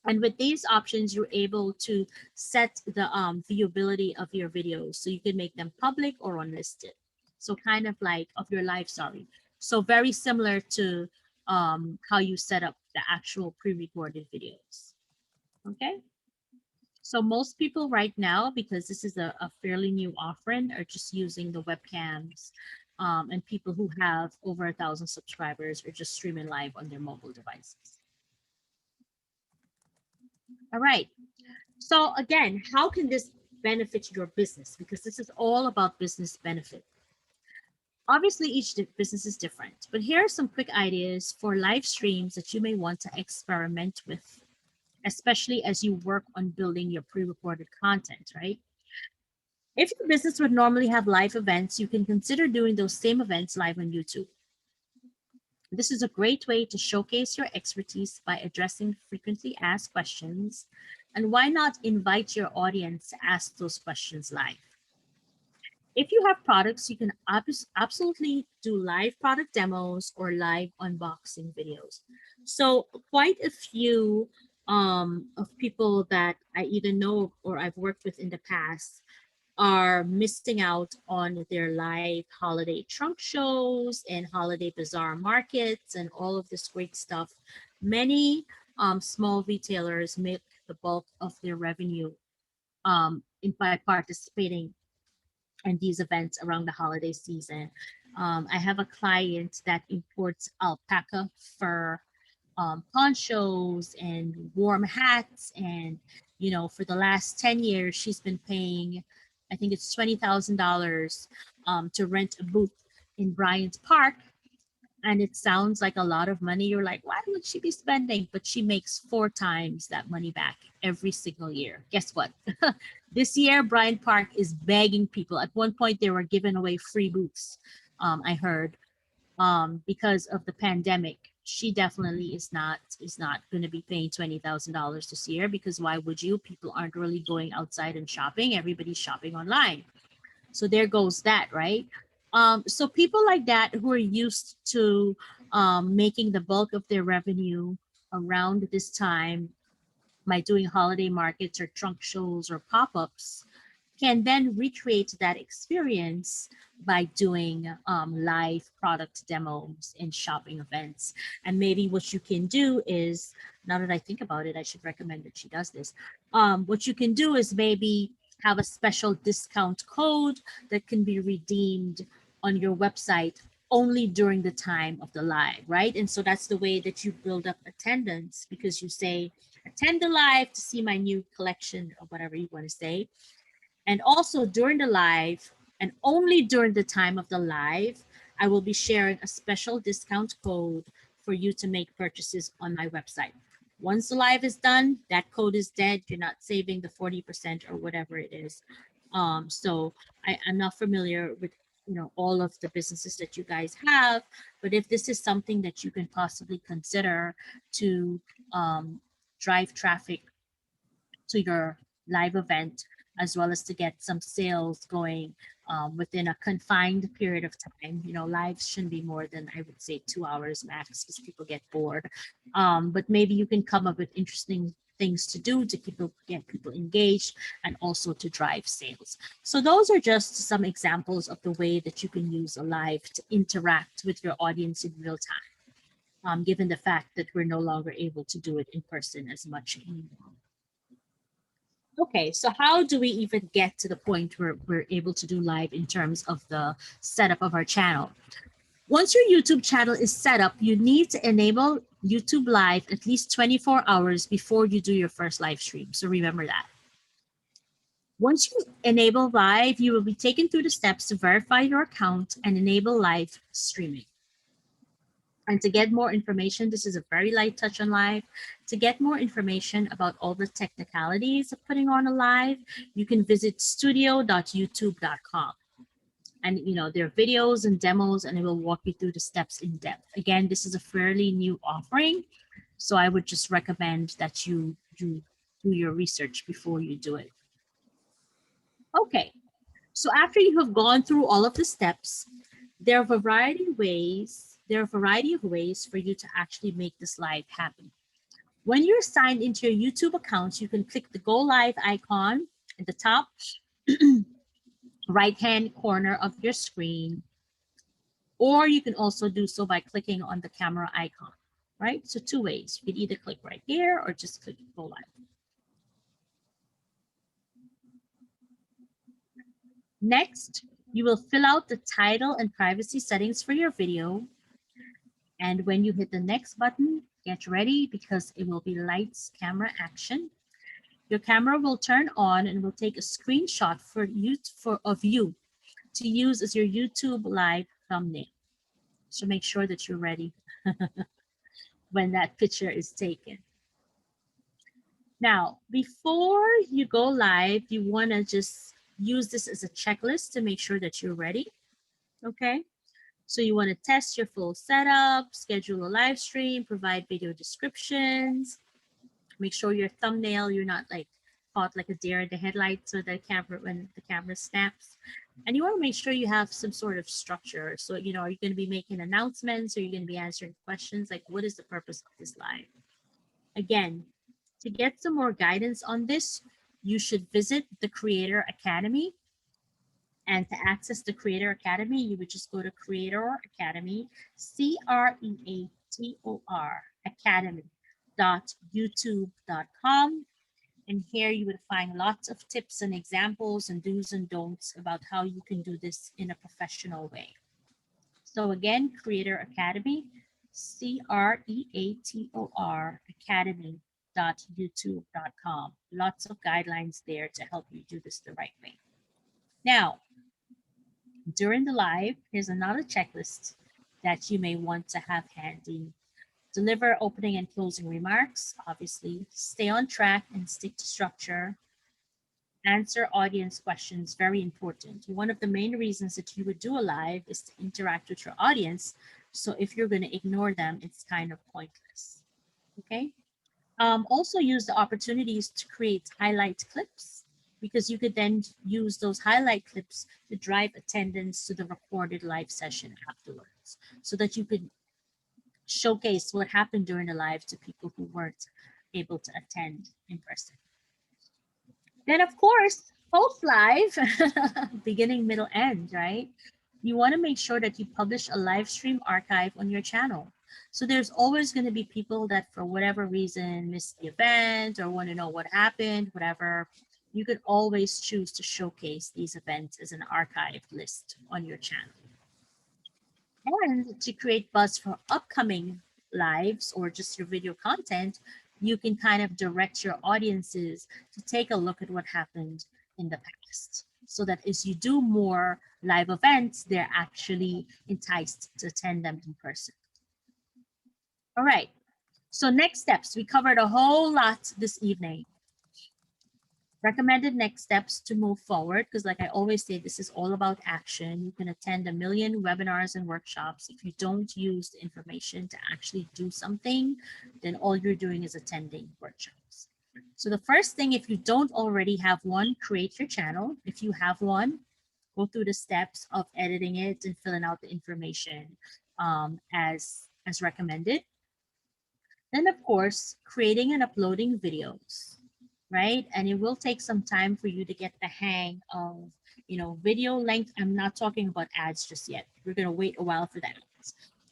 And with these options, you're able to set the viewability of your videos. So you can make them public or unlisted. So kind of like of your live, sorry. So very similar to how you set up the actual pre-recorded videos. Okay. So most people right now, because this is a fairly new offering, are just using the webcams. And people who have over 1,000 subscribers are just streaming live on their mobile devices. All right. So again, how can this benefit your business? Because this is all about business benefit. Obviously, each business is different, but here are some quick ideas for live streams that you may want to experiment with, especially as you work on building your pre-recorded content, right? If your business would normally have live events, you can consider doing those same events live on YouTube. This is a great way to showcase your expertise by addressing frequently asked questions. And why not invite your audience to ask those questions live? If you have products, you can absolutely do live product demos or live unboxing videos. So quite a few of people that I either know or I've worked with in the past are missing out on their live holiday trunk shows and holiday bazaar markets and all of this great stuff. Many small retailers make the bulk of their revenue by participating in these events around the holiday season. I have a client that imports alpaca fur ponchos and warm hats, and for the last 10 years she's been paying, I think it's $20,000 to rent a booth in Bryant Park. And it sounds like a lot of money. You're like, why would she be spending? But she makes 4 times that money back every single year. Guess what? This year, Bryant Park is begging people. At one point, they were giving away free booths, I heard, because of the pandemic. She definitely is not going to be paying $20,000 this year, because why would you? People aren't really going outside and shopping. Everybody's shopping online. So there goes that, right? So people like that who are used to making the bulk of their revenue around this time by doing holiday markets or trunk shows or pop-ups can then recreate that experience by doing live product demos and shopping events. And maybe what you can do is, now that I think about it, I should recommend that she does this. What you can do is maybe have a special discount code that can be redeemed on your website only during the time of the live, right? And so that's the way that you build up attendance, because you say, attend the live to see my new collection, or whatever you want to say. And also during the live, and only during the time of the live, I will be sharing a special discount code for you to make purchases on my website. Once the live is done, that code is dead. You're not saving the 40% or whatever it is. So I'm not familiar with all of the businesses that you guys have, but if this is something that you can possibly consider to drive traffic to your live event, as well as to get some sales going within a confined period of time. Lives shouldn't be more than, I would say, 2 hours max, because people get bored. But maybe you can come up with interesting things to do to get people engaged, and also to drive sales. So those are just some examples of the way that you can use a live to interact with your audience in real time, given the fact that we're no longer able to do it in person as much anymore. Okay, so how do we even get to the point where we're able to do live in terms of the setup of our channel? Once your YouTube channel is set up, you need to enable YouTube Live at least 24 hours before you do your first live stream. So remember that. Once you enable live, you will be taken through the steps to verify your account and enable live streaming. And to get more information, this is a very light touch on live. To get more information about all the technicalities of putting on a live, you can visit studio.youtube.com. And there are videos and demos, and it will walk you through the steps in depth. Again, this is a fairly new offering, so I would just recommend that you do your research before you do it. Okay, so after you have gone through all of the steps, there are a variety of ways for you to actually make this live happen. When you're signed into your YouTube account, you can click the Go Live icon at the top right-hand corner of your screen, or you can also do so by clicking on the camera icon, right? So 2 ways. You can either click right here or just click Go Live. Next, you will fill out the title and privacy settings for your video. And when you hit the next button, get ready, because it will be lights, camera, action. Your camera will turn on and will take a screenshot of you to use as your YouTube Live thumbnail. So make sure that you're ready when that picture is taken. Now, before you go live, you want to just use this as a checklist to make sure that you're ready. Okay. So you want to test your full setup, schedule a live stream, provide video descriptions, make sure your thumbnail, you're not like caught like a deer in the headlights or when the camera snaps. And you want to make sure you have some sort of structure. So, are you going to be making announcements, or are you going to be answering questions? Like, what is the purpose of this live? Again, to get some more guidance on this, you should visit the Creator Academy. And to access the Creator Academy, you would just go to Creator Academy, CREATOR Academy.youtube.com. And here you would find lots of tips and examples and do's and don'ts about how you can do this in a professional way. So again, Creator Academy, CREATOR Academy.youtube.com. Lots of guidelines there to help you do this the right way. Now, during the live, here's another checklist that you may want to have handy. Deliver opening and closing remarks, obviously. Stay on track and stick to structure. answer audience questions, very important. One of the main reasons that you would do a live is to interact with your audience. So if you're going to ignore them, it's kind of pointless. Okay. Also use the opportunities to create highlight clips, because you could then use those highlight clips to drive attendance to the recorded live session afterwards, so that you could showcase what happened during the live to people who weren't able to attend in person. Then of course, post live, beginning, middle, end, right? You want to make sure that you publish a live stream archive on your channel. So there's always going to be people that for whatever reason missed the event or want to know what happened, whatever. You could always choose to showcase these events as an archived list on your channel. And to create buzz for upcoming lives or just your video content, you can kind of direct your audiences to take a look at what happened in the past, so that as you do more live events, they're actually enticed to attend them in person. All right, so next steps. We covered a whole lot this evening. Recommended next steps to move forward, because like I always say, this is all about action. You can attend a million webinars and workshops. If you don't use the information to actually do something, then all you're doing is attending workshops. So the first thing, if you don't already have one, create your channel. If you have one, go through the steps of editing it and filling out the information as recommended. Then of course, creating and uploading videos, right? And it will take some time for you to get the hang of, video length. I'm not talking about ads just yet. We're going to wait a while for that.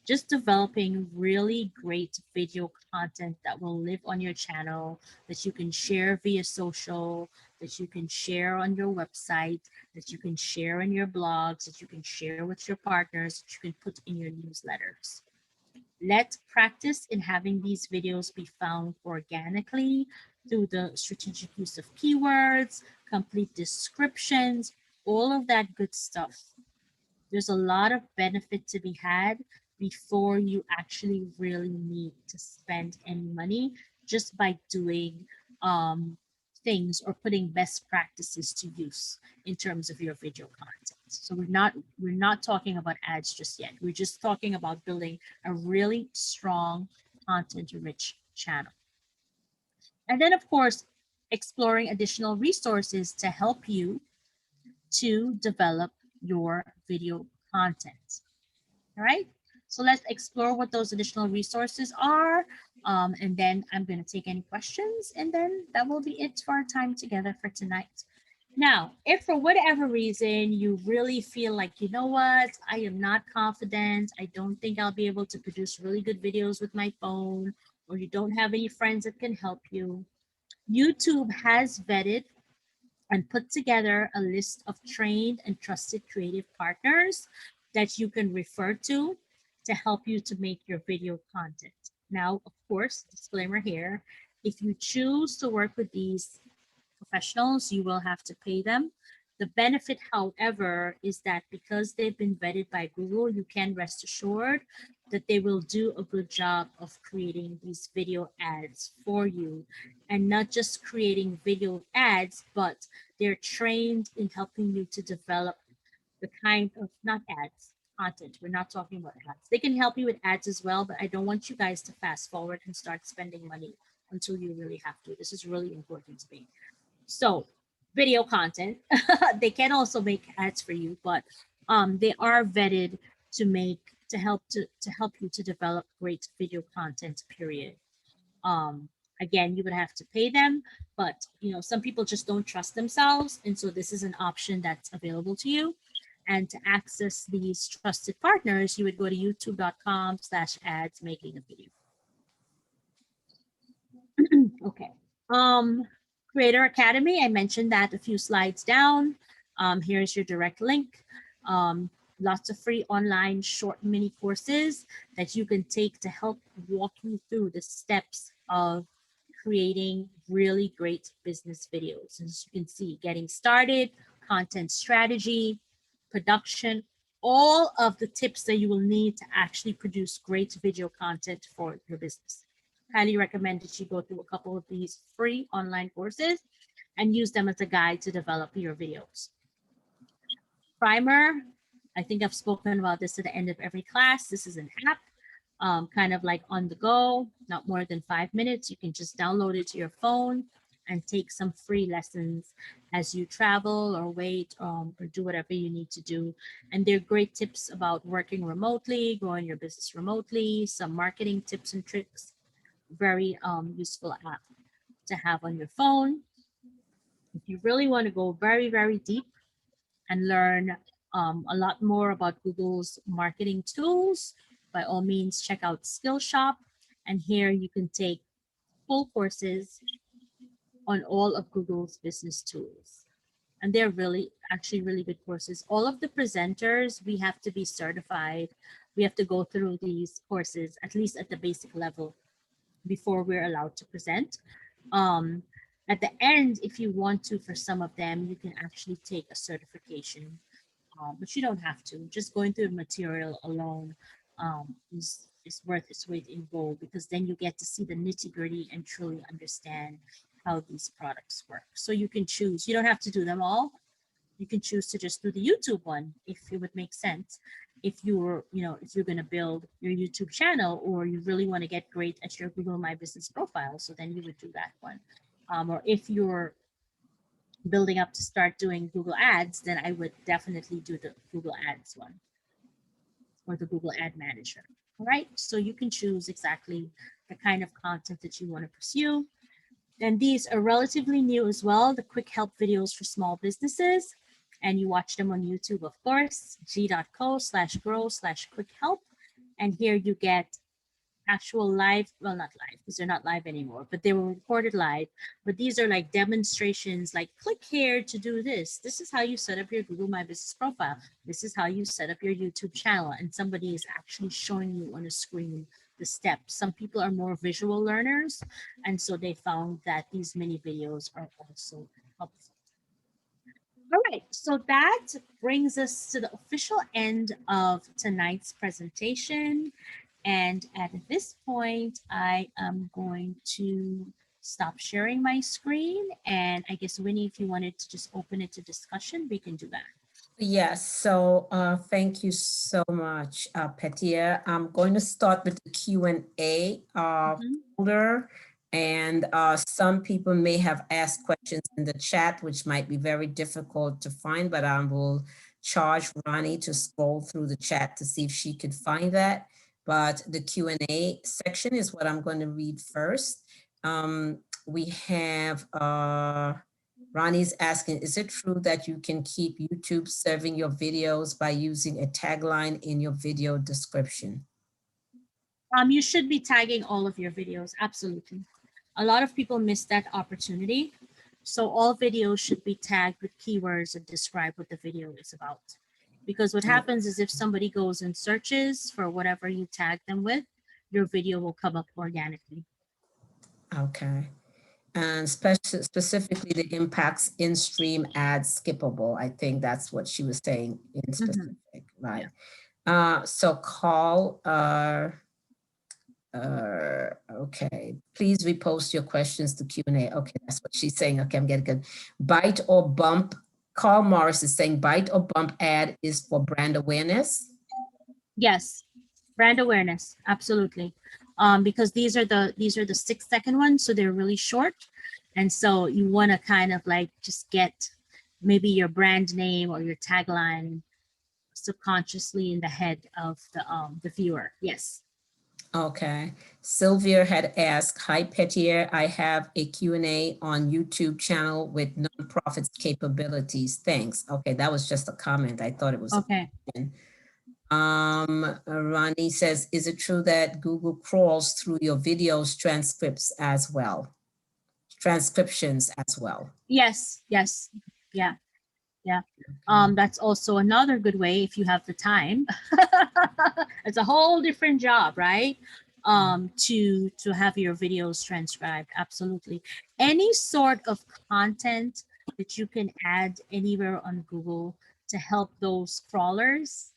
Just developing really great video content that will live on your channel, that you can share via social, that you can share on your website, that you can share in your blogs, that you can share with your partners, that you can put in your newsletters. Let practice in having these videos be found organically through the strategic use of keywords, complete descriptions, all of that good stuff. There's a lot of benefit to be had before you actually really need to spend any money, just by doing things or putting best practices to use in terms of your video content. So we're not talking about ads just yet. We're just talking about building a really strong content-rich channel. And then of course, exploring additional resources to help you to develop your video content. All right, so let's explore what those additional resources are. And then I'm going to take any questions, and then that will be it for our time together for tonight. Now, if for whatever reason you really feel like, you know what, I am not confident, I don't think I'll be able to produce really good videos with my phone, or you don't have any friends that can help you, YouTube has vetted and put together a list of trained and trusted creative partners that you can refer to help you to make your video content. Now, of course, disclaimer here, if you choose to work with these professionals, you will have to pay them. The benefit, however, is that because they've been vetted by Google, you can rest assured that they will do a good job of creating these video ads for you, and not just creating video ads, but they're trained in helping you to develop the kind of, not ads, content. We're not talking about ads. They can help you with ads as well, but I don't want you guys to fast forward and start spending money until you really have to. This is really important to me. So video content, they can also make ads for you, but they are vetted to help you to develop great video content, period. Again, you would have to pay them, but some people just don't trust themselves, and so this is an option that's available to you. And to access these trusted partners, you would go to youtube.com/ads making a video. Okay. Creator Academy, I mentioned that a few slides down. Here's your direct link. Lots of free online short mini courses that you can take to help walk you through the steps of creating really great business videos. As you can see, getting started, content strategy, production, all of the tips that you will need to actually produce great video content for your business. Highly recommend that you go through a couple of these free online courses. and use them as a guide to develop your videos. Primer, I think I've spoken about this at the end of every class. This is an app, kind of like on the go, not more than 5 minutes. You can just download it to your phone and take some free lessons as you travel or wait, or do whatever you need to do. And they're great tips about working remotely, growing your business remotely, some marketing tips and tricks. Very useful app to have on your phone. If you really want to go very, very deep and learn a lot more about Google's marketing tools, by all means, check out Skillshop. And here you can take full courses on all of Google's business tools. And they're actually really good courses. All of the presenters, we have to be certified. We have to go through these courses, at least at the basic level, before we're allowed to present. At the end, if you want to, for some of them, you can actually take a certification, but you don't have to. Just going through the material alone is worth its weight in gold, because then you get to see the nitty-gritty and truly understand how these products work. So you can choose. You don't have to do them all. You can choose to just do the YouTube one if it would make sense. If you're going to build your YouTube channel, or you really want to get great at your Google My Business profile, so then you would do that one. Or if you're building up to start doing Google Ads, then I would definitely do the Google Ads one, or the Google Ad Manager. All right, so you can choose exactly the kind of content that you want to pursue. And these are relatively new as well, the quick help videos for small businesses. And you watch them on YouTube, of course, g.co/grow/quick help. And here you get actual live, well, not live, because they're not live anymore, but they were recorded live. But these are like demonstrations, like click here to do this. This is how you set up your Google My Business profile. This is how you set up your YouTube channel. And somebody is actually showing you on a screen the steps. Some people are more visual learners, and so they found that these mini videos are also helpful. All right, so that brings us to the official end of tonight's presentation. And at this point, I am going to stop sharing my screen. And I guess, Winnie, if you wanted to just open it to discussion, we can do that. Yes, so thank you so much, Petia. I'm going to start with the Q&A folder. And some people may have asked questions in the chat, which might be very difficult to find, but I will charge Ronnie to scroll through the chat to see if she could find that. But the Q&A section is what I'm going to read first. We have Ronnie's asking, is it true that you can keep YouTube serving your videos by using a tagline in your video description? You should be tagging all of your videos, absolutely. A lot of people miss that opportunity. So all videos should be tagged with keywords that describe what the video is about. Because what happens is if somebody goes and searches for whatever you tag them with, your video will come up organically. Okay. And specifically the impacts in-stream ads skippable. I think that's what she was saying in specific, right? Yeah. So call, okay, please repost your questions to Q&A. Okay, that's what she's saying. Okay, I'm getting good. Bite or bump. Carl Morris is saying bite or bump ad is for brand awareness. Yes, brand awareness, absolutely. Because these are the 6-second ones, so they're really short. And so you want to kind of like just get maybe your brand name or your tagline subconsciously in the head of the viewer. Yes. Okay. Sylvia had asked, hi, Petier, I have a Q&A on YouTube channel with nonprofits capabilities. Thanks. Okay, that was just a comment. I thought it was okay. Ronnie says, is it true that Google crawls through your videos transcriptions as well? Yes, yes, yeah. Yeah, that's also another good way if you have the time. It's a whole different job, right? To have your videos transcribed, absolutely. Any sort of content that you can add anywhere on Google to help those crawlers.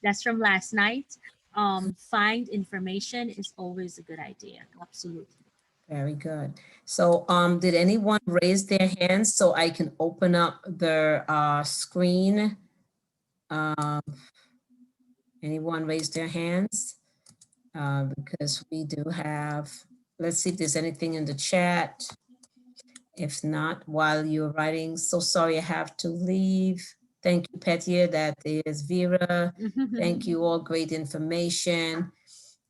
That's from last night. Find information is always a good idea, absolutely. Very good. So did anyone raise their hands so I can open up their screen? Anyone raise their hands? Because we do have, let's see if there's anything in the chat. If not, while you're writing, so sorry I have to leave. Thank you, Petia. That is Vera. Thank you all, great information.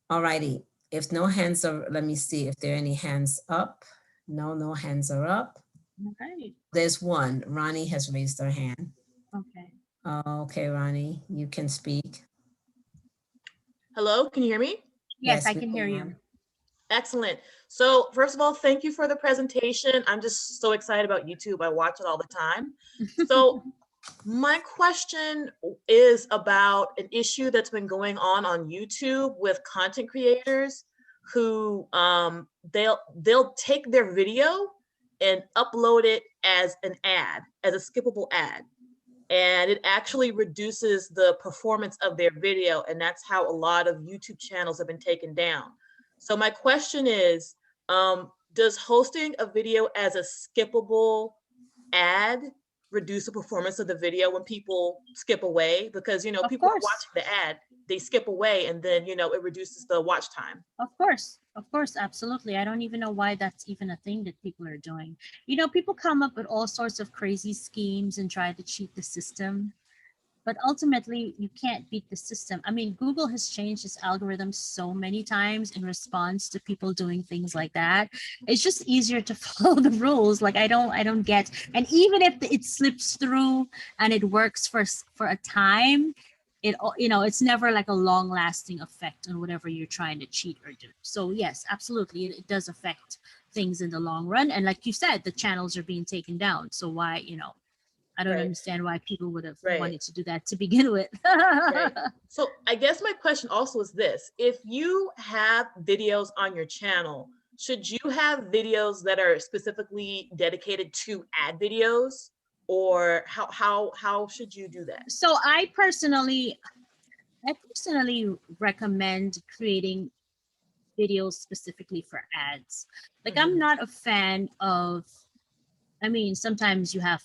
All righty, if no hands are, let me see if there are any hands up. No hands are up. Okay. There's one, Ronnie has raised her hand. Okay. Okay, Ronnie, you can speak. Hello, can you hear me? Yes, Yes, I we can hear you. can. Excellent. So first of all, thank you for the presentation. I'm just so excited about YouTube. I watch it all the time. So my question is about an issue that's been going on YouTube with content creators who they'll take their video and upload it as an ad, as a skippable ad. And it actually reduces the performance of their video. And that's how a lot of YouTube channels have been taken down. So my question is, does hosting a video as a skippable ad reduce the performance of the video when people skip away? Because, Of people are course. watching the ad, they skip away and then, it reduces the watch time. Of course, absolutely. I don't even know why that's even a thing that people are doing. People come up with all sorts of crazy schemes and try to cheat the system. But ultimately, you can't beat the system. I mean, Google has changed its algorithm so many times in response to people doing things like that. It's just easier to follow the rules. Like I don't get. And even if it slips through and it works for a time, it's never like a long-lasting effect on whatever you're trying to cheat or do. So yes, absolutely, it does affect things in the long run. And like you said, the channels are being taken down. So why, I don't Right. understand why people would have Right. wanted to do that to begin with. Right. So I guess my question also is this: if you have videos on your channel, should you have videos that are specifically dedicated to ad videos, or how should you do that? So I personally recommend creating videos specifically for ads. Like I'm Mhm. not a fan of, I mean, sometimes you have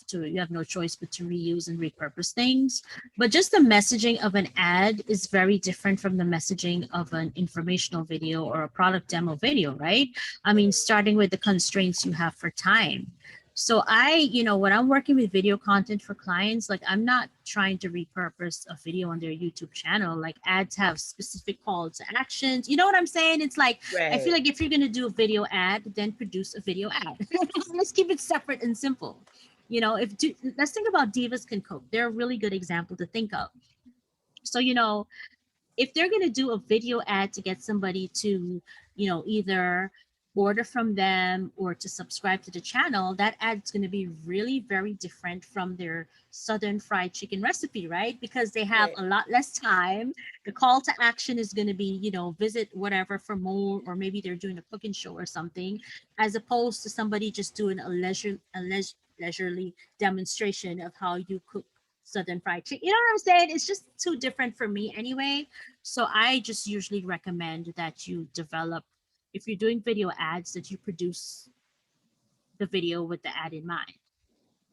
no choice but to reuse and repurpose things, but just the messaging of an ad is very different from the messaging of an informational video or a product demo video, right? I mean, starting with the constraints you have for time. So when I'm working with video content for clients, like I'm not trying to repurpose a video on their YouTube channel. Like ads have specific calls to actions. You know what I'm saying? It's like, I feel like if you're going to do a video ad, then produce a video ad. Let's keep it separate and simple. Let's think about Divas Can Cook. They're a really good example to think of. So, if they're going to do a video ad to get somebody to, either order from them or to subscribe to the channel, that ad's going to be really very different from their Southern fried chicken recipe, right? Because they have Right. a lot less time. The call to action is going to be, visit whatever for more, or maybe they're doing a cooking show or something, as opposed to somebody just doing a leisurely demonstration of how you cook Southern fried chicken. You know what I'm saying? It's just too different for me anyway. So I just usually recommend that you develop, if you're doing video ads, that you produce the video with the ad in mind.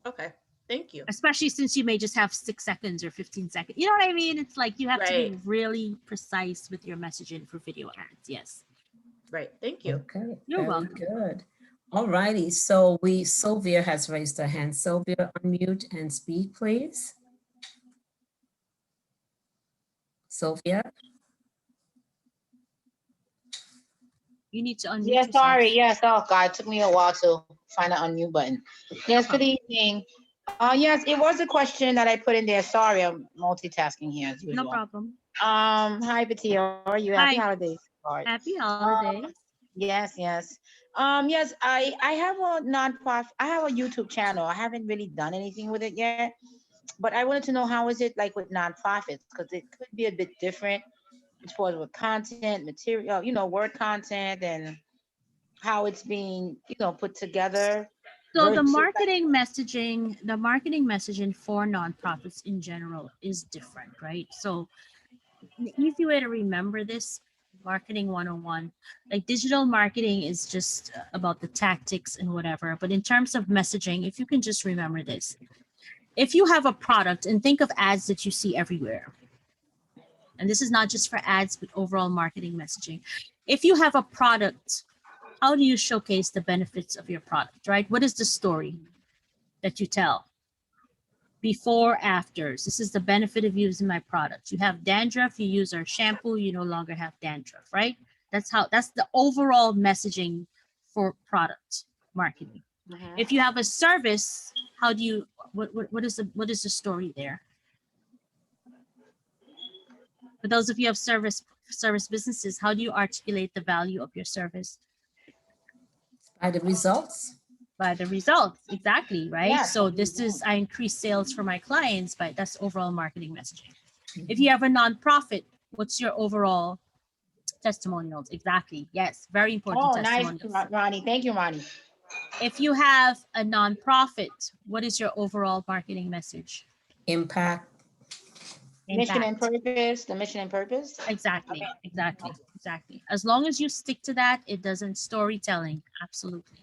Okay, thank you. Especially since you may just have 6 seconds or 15 seconds. You know what I mean? It's like you have to be Right. really precise with your messaging for video ads. Yes. Right, thank you. Okay, You're very welcome. good. All righty, so Sylvia has raised her hand. Sylvia, unmute and speak, please. Sylvia? You need to unmute Yes, yourself. sorry. Yes. Oh God, it took me a while to find the unmute button. Yes, good evening. Yes, it was a question that I put in there. Sorry, I'm multitasking here as usual. No problem. Hi, Betty. How are you? Happy Hi. holidays. Sorry. Happy holidays. Yes. Yes, I have a nonprofit. I have a YouTube channel. I haven't really done anything with it yet, but I wanted to know how is it like with nonprofits, because it could be a bit different as far as with content, material, word content, and how it's being, put together. So the versus, marketing messaging for nonprofits in general is different, right? So the easy way to remember this, marketing 101. Like digital marketing is just about the tactics and whatever. But in terms of messaging, if you can just remember this, if you have a product and think of ads that you see everywhere, and this is not just for ads, but overall marketing messaging. If you have a product, how do you showcase the benefits of your product, right? What is the story that you tell? Before, afters. This is the benefit of using my product. You have dandruff, you use our shampoo, you no longer have dandruff, right? That's the overall messaging for product marketing. If you have a service, how do you, what is the story there? For those of you who have service businesses, how do you articulate the value of your service? By the results. By the results, exactly, right? Yeah. So this is, I increase sales for my clients, but that's overall marketing messaging. If you have a nonprofit, what's your overall testimonials? Exactly, yes, very important. Oh, nice, testimonials. Ronnie. Thank you, Ronnie. If you have a nonprofit, what is your overall marketing message? Impact. Mission and Impact. purpose, the mission and purpose. Exactly, Okay. exactly. As long as you stick to that, it doesn't storytelling, absolutely.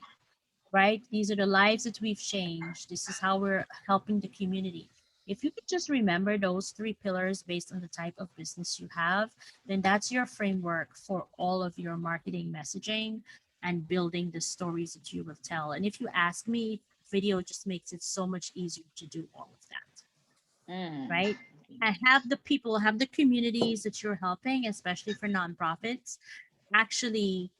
Right? These are the lives that we've changed. This is how we're helping the community. If you could just remember those 3 pillars based on the type of business you have, then that's your framework for all of your marketing messaging and building the stories that you will tell. And if you ask me, video just makes it so much easier to do all of that, right? And have the people, have the communities that you're helping, especially for nonprofits, actually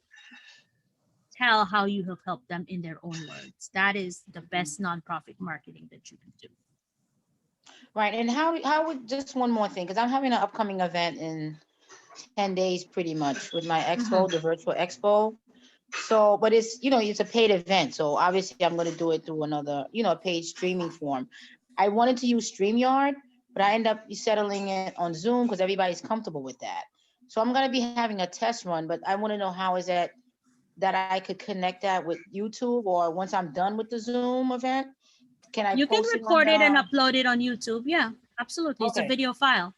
tell how you have helped them in their own words. That is the best nonprofit marketing that you can do. Right, and how would, just one more thing, because I'm having an upcoming event in 10 days pretty much with my expo, the virtual expo. So, but it's, it's a paid event. So obviously I'm going to do it through another, paid streaming form. I wanted to use StreamYard, but I end up settling it on Zoom because everybody's comfortable with that. So I'm going to be having a test run, but I want to know how is that I could connect that with YouTube, or once I'm done with the Zoom event, can I You can post record it on and the- upload it on YouTube. Yeah, absolutely. It's a Okay. video file.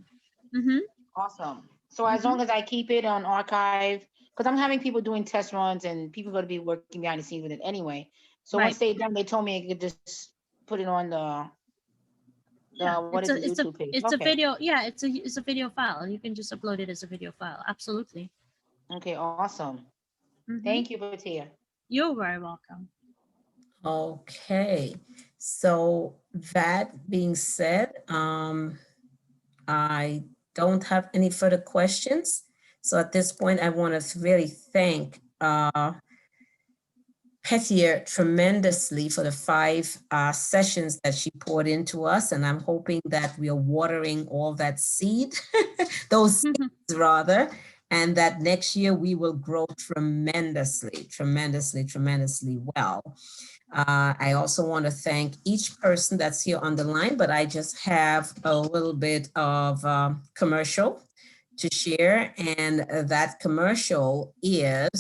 Awesome. So as long as I keep it on archive, because I'm having people doing test runs and people are going to be working behind the scenes with it anyway. So once they're done, they told me I could just put it on the YouTube page. It's a video. Yeah, it's a video file, and you can just upload it as a video file. Absolutely. Okay, awesome. Mhm. Thank you, Batia. You're very welcome. Okay, so that being said, I don't have any further questions. So at this point, I want to really thank Petia tremendously for the 5 sessions that she poured into us. And I'm hoping that we are watering all that seed, those seeds rather, and that next year we will grow tremendously well. I also want to thank each person that's here on the line, but I just have a little bit of commercial to share, and that commercial is